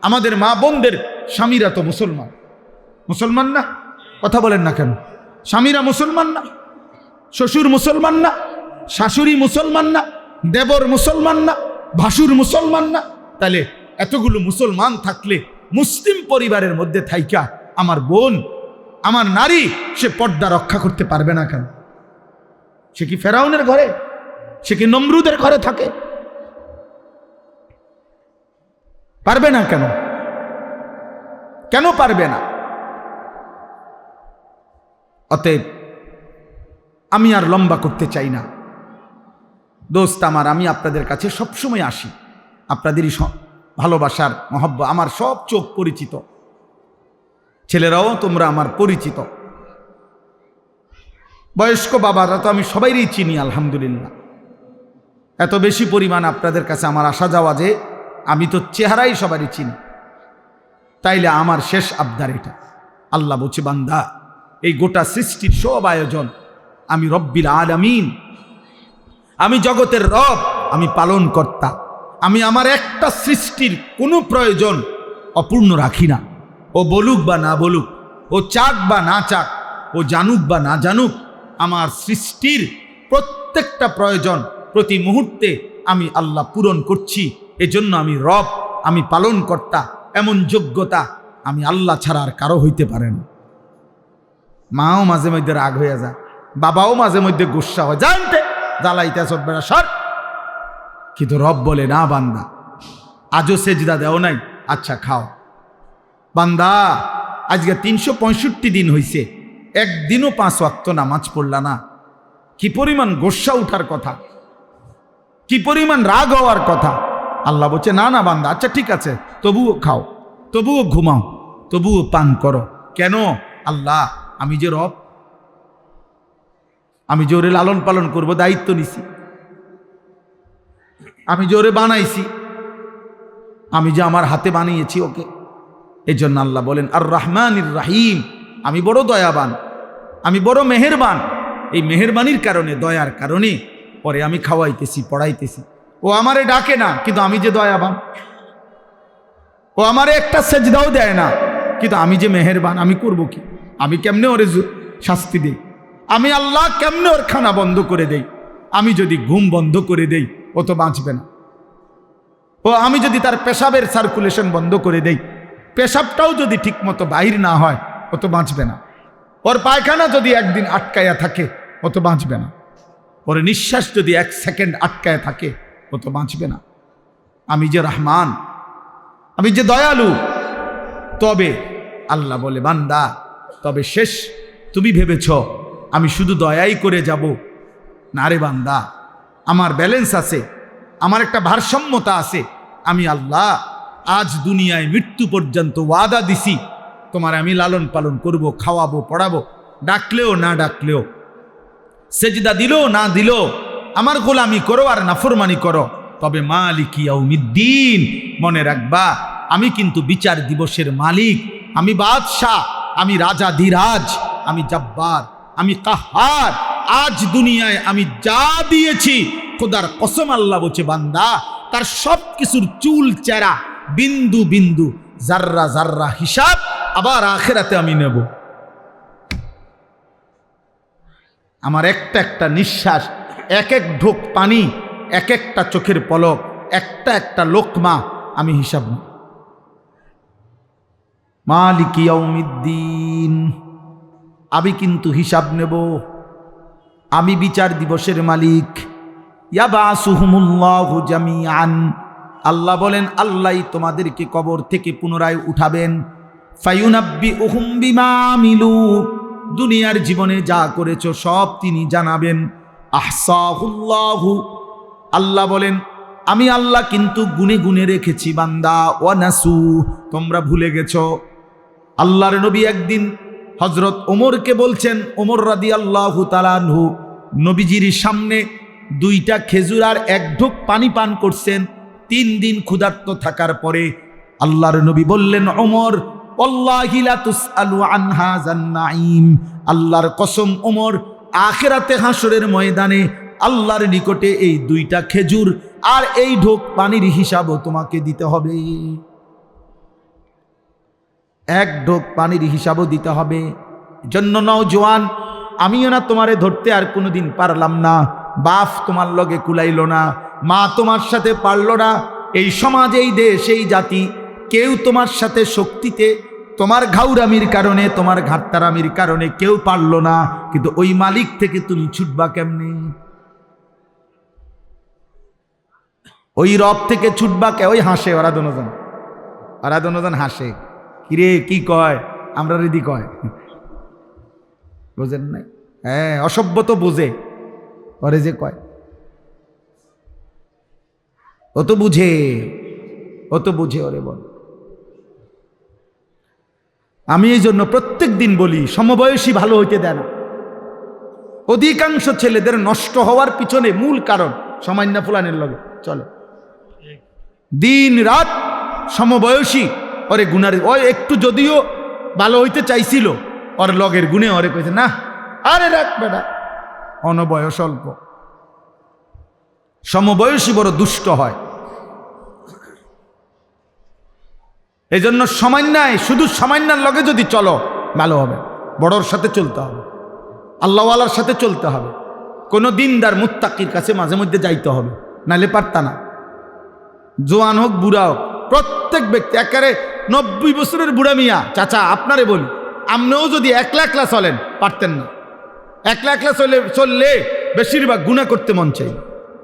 আমাদের মা বোনদের স্বামীরা তো মুসলমান, মুসলমান না? কথা বলেন না কেন? স্বামীরা মুসলমান না? শ্বশুর মুসলমান না, শাশুড়ি মুসলমান না, দেবর মুসলমান না, ভাসুর মুসলমান না, তাহলে এতগুলো মুসলমান থাকলে মুসলিম পরিবারের মধ্যে থাইকা আমার বোন, আমার নারী, সে পর্দা রক্ষা করতে পারবে না কেন? সে কি ফেরাউনের ঘরে, সে কি নমরুদের ঘরে থাকে? পারবে না কেন? কেন পারবে না? অতএব আমি আর লম্বা করতে চাই না দোস্ত আমার। আমি আপনাদের কাছে সবসময় আসি, আপনাদেরই ভালোবাসার মহব্বত, আমার সব চোখ পরিচিত, ছেলেরাও তোমরা আমার পরিচিত, বয়স্ক বাবারা তো আমি সবাইরই চিনি আলহামদুলিল্লাহ। এত বেশি পরিমাণ আপনাদের কাছে আমার আসা যাওয়া যে আমি তো চেহারাই সবারই চিনি। তাইলে আমার শেষ আবদার এটা, আল্লাহ বলছে বান্দা এই গোটা সৃষ্টির সব আয়োজন আমি রব্বিল আলামিন, আমি জগতের রব, আমি পালন কর্তা। আমি আমার একটা সৃষ্টির কোনো প্রয়োজন অপূর্ণ রাখি না। ও বলুক বা না বলুক, ও চাক বা না চাক, ও জানুক বা না জানুক, আমার সৃষ্টির প্রত্যেকটা প্রয়োজন প্রতি মুহূর্তে আমি আল্লাহ পূরণ করছি। এজন্য আমি রব, আমি পালন কর্তা, এমন যোগ্যতা আমি আল্লাহ ছাড়া আর কারো হইতে পারে না। মাও মাঝে মধ্যে রাগ হয়ে যায়, বাবাও মাঝে মধ্যে গুসা হয়, জানতে জ্বালাইতে সব বেড়া সর। কিন্তু রব বলে না বান্দা আজও সেজদা দেও নাই, আচ্ছা খাও। বান্দা আজকে 365 দিন হইছে, একদিনও 5 ওয়াক্ত নামাজ পড়লা না, কি পরিমাণ গোসা উঠার কথা, কি পরিমাণ রাগ হওয়ার কথা। আল্লাহ বলছে না না বান্দা, আচ্ছা ঠিক আছে, তবুও খাও, তবুও ঘুমাও, তবুও পান করো। কেন? আল্লাহ আমি যে রব, আমি যে ওরে লালন পালন করবো দায়িত্ব নিছি, আমি যে ওরে বানাইছি, আমি যে আমার হাতে বানিয়েছি ওকে। এই জন্য আল্লাহ বলেন আর রহমানির রাহিম, আমি বড় দয়াবান, আমি বড় মেহেরবান। এই মেহেরবানির কারণে, দয়ার কারণে পরে আমি খাওয়াইতেছি, পড়াইতেছি। ও আমারে ডাকে না, কিন্তু আমি যে দয়াবান। ও আমারে একটা সেজদাও দেয় না, কিন্তু আমি যে মেহেরবান, আমি করব কি? আমি কেমনে ওরে শাস্তি দেই? আমি আল্লাহ কেমনে ওর খানা বন্ধ করে দেই? আমি যদি ঘুম বন্ধ করে দেই, ও তো বাঁচবে না। ও আমি যদি তার পেশাবের সার্কুলেশন বন্ধ করে দেই, পেশাবটাও যদি ঠিক মতো বাহির না হয়, ও তো বাঁচবে না। ওর পায়খানা যদি একদিন আটকায়া থাকে, ও তো বাঁচবে না। ওর নিঃশ্বাস যদি 1 সেকেন্ড আটকায় থাকে, ও তো বাঁচবে না। আমি যে রহমান, আমি যে দয়ালু। তবে আল্লাহ বলে বান্দা, তবে শেষ তুমি ভেবেছ আমি শুধু দয়াই করে যাব? না রে বান্দা, আমার ব্যালেন্স আছে, আমার একটা ভারসাম্যতা আছে। আমি আল্লাহ আজ দুনিয়ায় মৃত্যু পর্যন্ত ওয়াদা দিছি, তোমার আমি লালন পালন করব, খাওয়াবো, পড়াবো, ডাকলেও না ডাকলেও, সেজদা দিলেও না দিলেও আমার গোলামি করো আর নাফরমানি করো। তবে মালিক ইয়াউমিদ্দিন, মনে রাখবা আমি কিন্তু বিচার দিবসের মালিক, আমি বাদশাহ, আমি রাজা ধীরাজ, আমি জব্বার, আমি কাহার। আজ দুনিয়ায় আমি যা দিয়েছি, খোদার কসম আল্লাহ বলছে বান্দা তার সব কিছুর চুল চেরা, বিন্দু বিন্দু, জাররা জাররা হিসাব আবার আখিরাতে আমি নেব। আমার একটা একটা নিঃশ্বাস, এক এক ঢোক পানি, এক একটা চোখের পলক, একটা একটা লোকমা আমি হিসাব নেব। মালিক ইয়াউমিদ্দিন, আমি কিন্তু হিসাব নেব, আমি বিচার দিবসের মালিক। ইয়াবাসুহুমুল্লাহু জামিআন, আল্লাহ বলেন আল্লাহই তোমাদেরকে কবর থেকে পুনরায় উঠাবেন। ফায়ুনাব্বিউহুম বিমা আমিলু, দুনিয়ার জীবনে যা করেছো সব তিনি জানাবেন। আহসাহুল্লাহু, আল্লাহ বলেন আমি আল্লাহ কিন্তু গুনে গুনে রেখেছি বান্দা। ওয়ানাসু, তোমরা ভুলে গেছো। আল্লাহর নবী একদিন হযরত ওমরকে বলছেন, ওমর রাদিয়াল্লাহু তাআলা আনহু নবীজির সামনে 2টা খেজুর আর 1 ঢোক পানি পান করছেন 3 দিন ক্ষুধার্ত থাকার পরে। আল্লাহর নবী বললেন, ওমর ওয়াল্লাহি লা তুসআলু আন হাযান নাঈম, আল্লাহর কসম ওমর, আখিরাতে হাসরের ময়দানে আল্লাহর নিকটে এই 2টা খেজুর আর এই ঢোক পানির হিসাবও তোমাকে দিতে হবে। 1 ঢোক পানির হিসাবও দিতে হবে। জন্য নওজোয়ান, আমিও না তোমারে ধরতে আর কোনোদিন পারলাম না, বাপ তোমার লগে কুলাইল না, মা তোমার সাথে পারল না, এই সমাজ, এই দেশ, এই জাতি কেউ তোমার সাথে শক্তিতে, তোমার ঘাউরামির কারণে, তোমার ঘাটতারামির কারণে কেউ পারল না, কিন্তু ওই মালিক থেকে তুমি ছুটবা কেমনে? ওই রব থেকে ছুটবা কে? ওই হাসে ওরা দুজন হাসে, কিরে কি কয়, আমরা রিদি কয়, বোঝেন নাই? হ্যাঁ, অসভ্য তো বোঝে, ওরে যে কয় ও তো বুঝে, ওরে বল। আমি এই জন্য প্রত্যেক দিন বলি, সমবয়সী ভালো হইতে দেয় না। অধিকাংশ ছেলেদের নষ্ট হওয়ার পিছনে মূল কারণ সামান্য ফুলানের লগে চলে, দিন রাত সমবয়সী ওরে গুনারে, ও একটু যদিও ভালো হইতে চাইছিল, ওর লগের গুণে ওরে কইছে না, আরে রাখ বেটা, অনবয়স অল্প। সমবয়সী বড় দুষ্ট হয়। এই জন্য সামান্যায়, শুধু সামান্যার লগে যদি চলো ভালো হবে, বড়র সাথে চলতে হবে, আল্লাহওয়ালার সাথে চলতে হবে, কোনো দিনদার মুত্তাকির কাছে মাঝে মধ্যে যাইতে হবে, নাহলে পারতা না। জোয়ান হোক বুড়া হোক, প্রত্যেক ব্যক্তি, একেবারে 90 বছরের বুড়া মিয়া চাচা আপনারে বলি, আপনিও যদি একলা একলা চলেন পারতেন না। একলা একলা চললে বেশিরভাগ গুনাহ করতে মন চাই,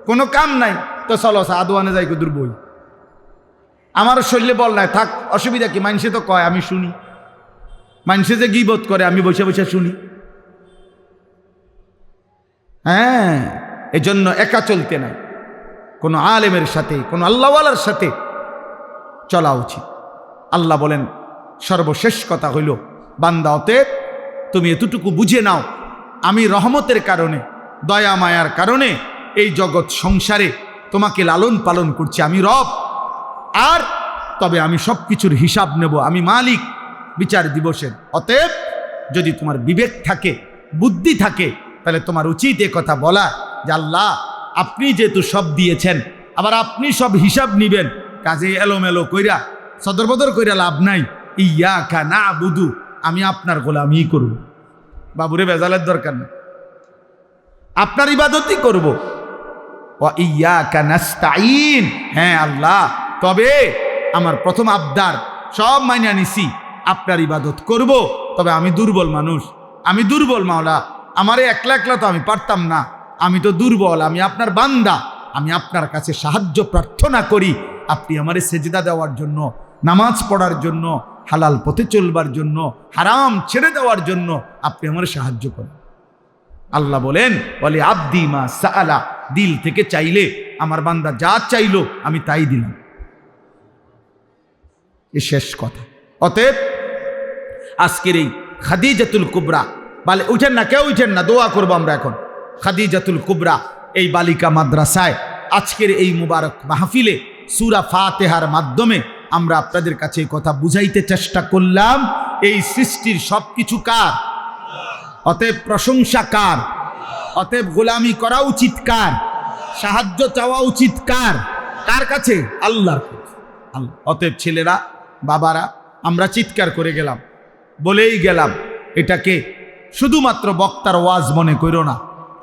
কোনো কাম নাই তো চলো আদোয়ানে যাই দূর বই, আমার শরীরে বল নাই, থাক অসুবিধা কি? মানুষে তো কয়, আমি শুনি, মানুষে যে গীবত করে আমি বসে বসে শুনি। হ্যাঁ, এজন্য একা চলতে নাই, কোনো আলেমের সাথে, কোনো আল্লাহওয়ালার সাথে চলা উচিত। আল্লাহ বলেন সর্বশেষ কথা হইল, বান্দা অতএব তুমি এতটুকু বুঝে নাও, আমি রহমতের কারণে, দয়া মায়ার কারণে এই জগৎ সংসারে তোমাকে লালন পালন করছি, আমি রব, আর তবে আমি সব কিছুর হিসাব নেব, আমি মালিক বিচার দিবসের। অতএব যদি তোমার বিবেক থাকে, বুদ্ধি থাকে, তাহলে তোমার উচিত এ কথা বলা যে আল্লাহ আপনি যেহেতু সব দিয়েছেন, আবার আপনি সব হিসাব নিবেন, কাজে এলোমেলো কইরা সদরবদর কইরা লাভ নাই। ইয়াকা নাবুদু, আমি আপনার গোলামি করব, বাবুরে বেজালের দরকার নেই, আপনার ইবাদতই করব। ওয়া ইয়াকা নাস্তাইন, হ্যাঁ আল্লাহ, তবে আমার প্রথম আবদার সব মাইনা নিছি, আপনার ইবাদত করব, তবে আমি দুর্বল মানুষ, আমি দুর্বল মাওলা, আমারে একলা একলা তো আমি পারতাম না, আমি তো দুর্বল, আমি আপনার বান্দা, আমি আপনার কাছে সাহায্য প্রার্থনা করি, আপনি আমারে সেজদা দেওয়ার জন্য, নামাজ পড়ার জন্য, হালাল পথে চলবার জন্য, হারাম ছেড়ে দেওয়ার জন্য আপনি আমারে সাহায্য করেন। আল্লাহ বলেন, বলে আব্দি মা সাআলা, দিল থেকে চাইলে আমার বান্দা যা চাইলো আমি তাই দিলাম, এ শেষ কথা। অতএব আজকের এই খাদিজাতুল কুবরা, বলে উঠেন না, কেউ উঠেন না, দোয়া করবো আমরা এখন। খাদিজাতুল কুবরা এই বালিকা মাদ্রাসায় আজকের এই মুবারক মাহফিলে সূরা ফাতিহার মাধ্যমে আমরা আপনাদের কাছে এই কথা বুঝাইতে চেষ্টা করলাম, এই সৃষ্টির সবকিছু কার, অতএব প্রশংসা কার, অতএব গোলামি করা উচিত কার, সাহায্য চাওয়া উচিত কার, কার কাছে? আল্লাহর কাছে। আল্লাহ। অতএব ছেলেরা, বাবারা, আমরা চিৎকার করে গেলাম, বলেই গেলাম, এটাকে শুধুমাত্র বক্তার ওয়াজ মনে করো না,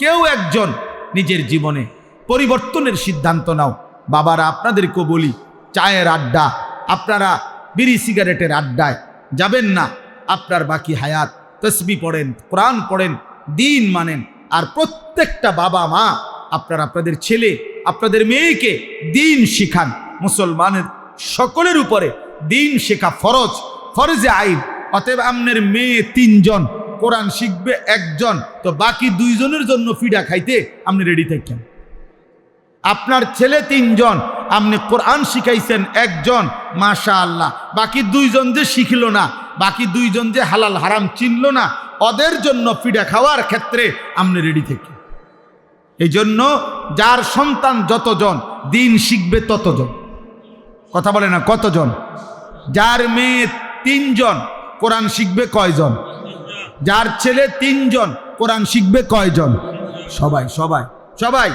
কেউ একজন নিজের জীবনে পরিবর্তনের সিদ্ধান্ত নাও। বাবারা, আপনাদেরকেও বলি, চায়ের আড্ডা, আপনারা বিড়ি সিগারেটের আড্ডায় যাবেন না। আপনার বাকি হায়াত তসবিহ পড়েন, কোরআন পড়েন, দিন মানেন। আর প্রত্যেকটা বাবা মা আপনারা আপনাদের ছেলে, আপনাদের মেয়েকে দিন শিখান। মুসলমানের সকলের উপরে দিন শেখা ফরজ, ফরজে আইন। অতএব আপনার মেয়ে 3 জন, কোরআন শিখবে 1 জন, তো বাকি 2 জনের জন্য ফিডা খাইতে আপনি রেডি থাকেন। আপনার ছেলে 3 জন, আপনি কোরআন শিখাইছেন 1 জন, মাশাআল্লাহ, বাকি 2 জন যে শিখলো না, বাকি 2 জন যে হালাল হারাম চিনলো না, ওদের জন্য ফিডা খাওয়ার ক্ষেত্রে আপনি রেডি থাকেন। এই জন্য যার সন্তান যতজন দিন শিখবে ততজন। কথা বলে না, কতজন? যার মেয়ে 3 জন, কোরআন শিখবে কয়জন? যার ছেলে 3 জন, কোরআন শিখবে কয়জন? সবাই সবাই সবাই,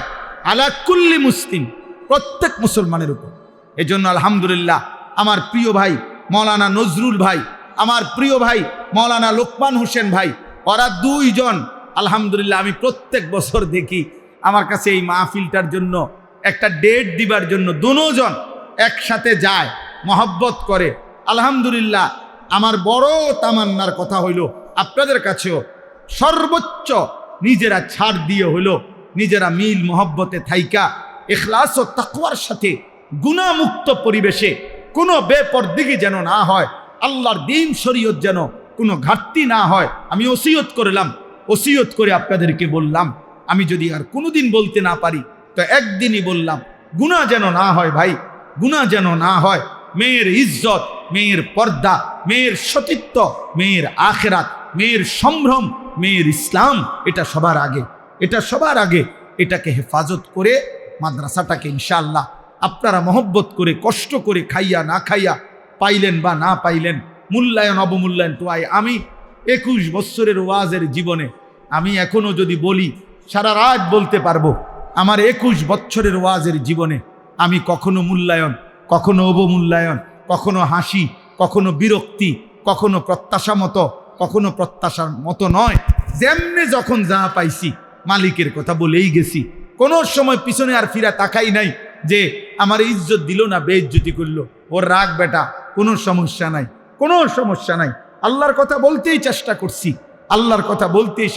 আলা কুল্লি মুসলিম, প্রত্যেক মুসলমানের উপর। এই জন্য আলহামদুলিল্লাহ আমার প্রিয় ভাই মৌলানা নজরুল ভাই, আমার প্রিয় ভাই মৌলানা লোকমান হোসেন ভাই, ওরা 2 জন আলহামদুলিল্লাহ আমি প্রত্যেক বছর দেখি আমার কাছে এই মাহফিলটার জন্য একটা ডেট দিবার জন্য দুজন একসাথে যায়, মহব্বত করে। আলহামদুলিল্লাহ আমার বড় তামান্নার কথা হইল আপনাদের কাছেও সর্বোচ্চ নিজেরা ছাড় দিয়ে হইল নিজেরা মিল মহব্বতে থাইকা ইখলাস ও তাকওয়ার সাথে গুনাহমুক্ত পরিবেশে কোনো বেপরদিগি যেন না হয়, আল্লাহর দ্বীন শরীয়ত যেন কোনো ঘাটতি না হয়। আমি ওসিয়ত করলাম, ওসিয়ত করে আপনাদেরকে বললাম, আমি যদি আর কোনোদিন বলতে না পারি তো একদিনই বললাম, গুনাহ যেন না হয় ভাই, গুনাহ যেন না হয়। মেয়ের ইজ্জত, মেয়ের পর্দা, মেয়ের সতীত্ব, মেয়ের আখিরাত, মেয়ের সম্ভ্রম, মেয়ের ইসলাম, এটা সবার আগে, এটা সবার আগে। এটাকে হেফাজত করে মাদ্রাসাটাকে ইনশাআল্লাহ আপনারা মহব্বত করে কষ্ট করে খাইয়া না খাইয়া পাইলেন বা না পাইলেন, মূল্যায়ন অবমূল্যায়ন তো আমি 21 বছরের ওয়াজের জীবনে আমি এখনো যদি বলি সারা রাত বলতে পারবো। আমার 21 বছরের ওয়াজের জীবনে আমি কখনো মূল্যায়ন, কখনো অবমূল্যায়ন, কখনো হাসি, কখনো বিরক্তি, কখনো প্রত্যাশা মতো, কখনো প্রত্যাশার মতো নয়, যেমনে যখন যা পাইছি মালিকের কথা বলেই গেছি। কোনো সময় পিছনে আর ফিরা তাকাই নাই যে আমার ইজ্জত দিল না, বেইজ্জতি করলো, ওর রাগ বেটা, কোনো সমস্যা নাই, কোনো সমস্যা নাই। আল্লাহর কথা বলতেই চেষ্টা করছি, আল্লাহর কথা বলতেই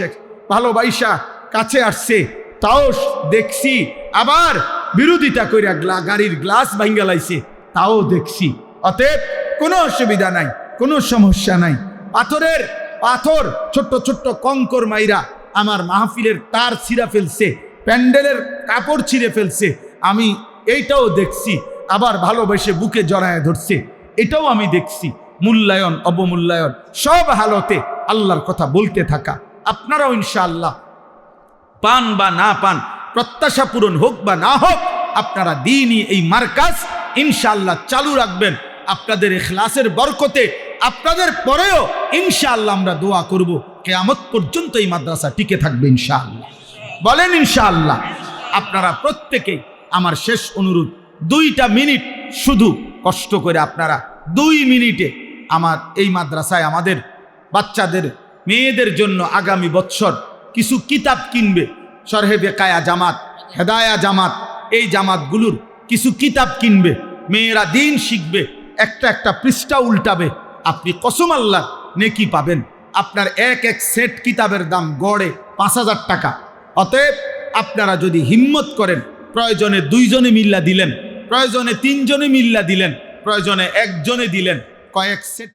ভালোবাসা কাছে আসছে, তাও দেখছি। আবার বিরোধিতা কইরা গাড়ির গ্লাস ভাঙ্গা লাইছে, তাও দেখছি। অতএব কোনো অসুবিধা নাই, কোনো সমস্যা নাই। পাথর ছোট্ট ছোট্ট কঙ্কর মাইরা আমার মাহফিলের তার ছিঁড়া ফেলছে, প্যান্ডেলের কাপড় ছিঁড়ে ফেলছে, আমি এইটাও দেখছি। আবার ভালোবেসে বুকে জড়ায় ধরছে, এটাও আমি দেখছি। মূল্যায়ন অবমূল্যায়ন সব হালতে আল্লাহর কথা বলতে থাকা। আপনারাও ইনশাআল্লাহ পান বা না পান, প্রত্যাশা পূরণ হোক বা না হোক, আপনারা দ্বীনি এই মার্কাজ ইনশাআল্লাহ চালু রাখবেন। আপনাদের ইখলাসের বরকতে আপনাদের পরেও ইনশাআল্লাহ আমরা দোয়া করব কিয়ামত পর্যন্ত এই মাদ্রাসা টিকে থাকবে ইনশাআল্লাহ। বলেন ইনশাআল্লাহ। আপনারা প্রত্যেকেই, আমার শেষ অনুরোধ, 2টা মিনিট শুধু কষ্ট করে আপনারা 2 মিনিটে আমার এই মাদ্রাসায় আমাদের বাচ্চাদের মেয়েদের জন্য আগামী বছর কিছু কিতাব কিনবে। শরহে বেকায়া জামাত, হেদায়া জামাত, এই জামাতগুলোর কিছু কিতাব কিনবে, মেয়েরা দিন শিখবে, একটা একটা পৃষ্ঠা উল্টাবে, আপনি কসম আল্লাহ নেকি পাবেন। আপনার এক সেট কিতাবের দাম গড়ে 5000 টাকা। অতএব আপনারা যদি হিম্মত করেন, প্রয়োজনে 2 জনে মিল্লা দিলেন, প্রয়োজনে 3 জনে মিল্লা দিলেন, প্রয়োজনে 1 জনে দিলেন, কয়েক সেট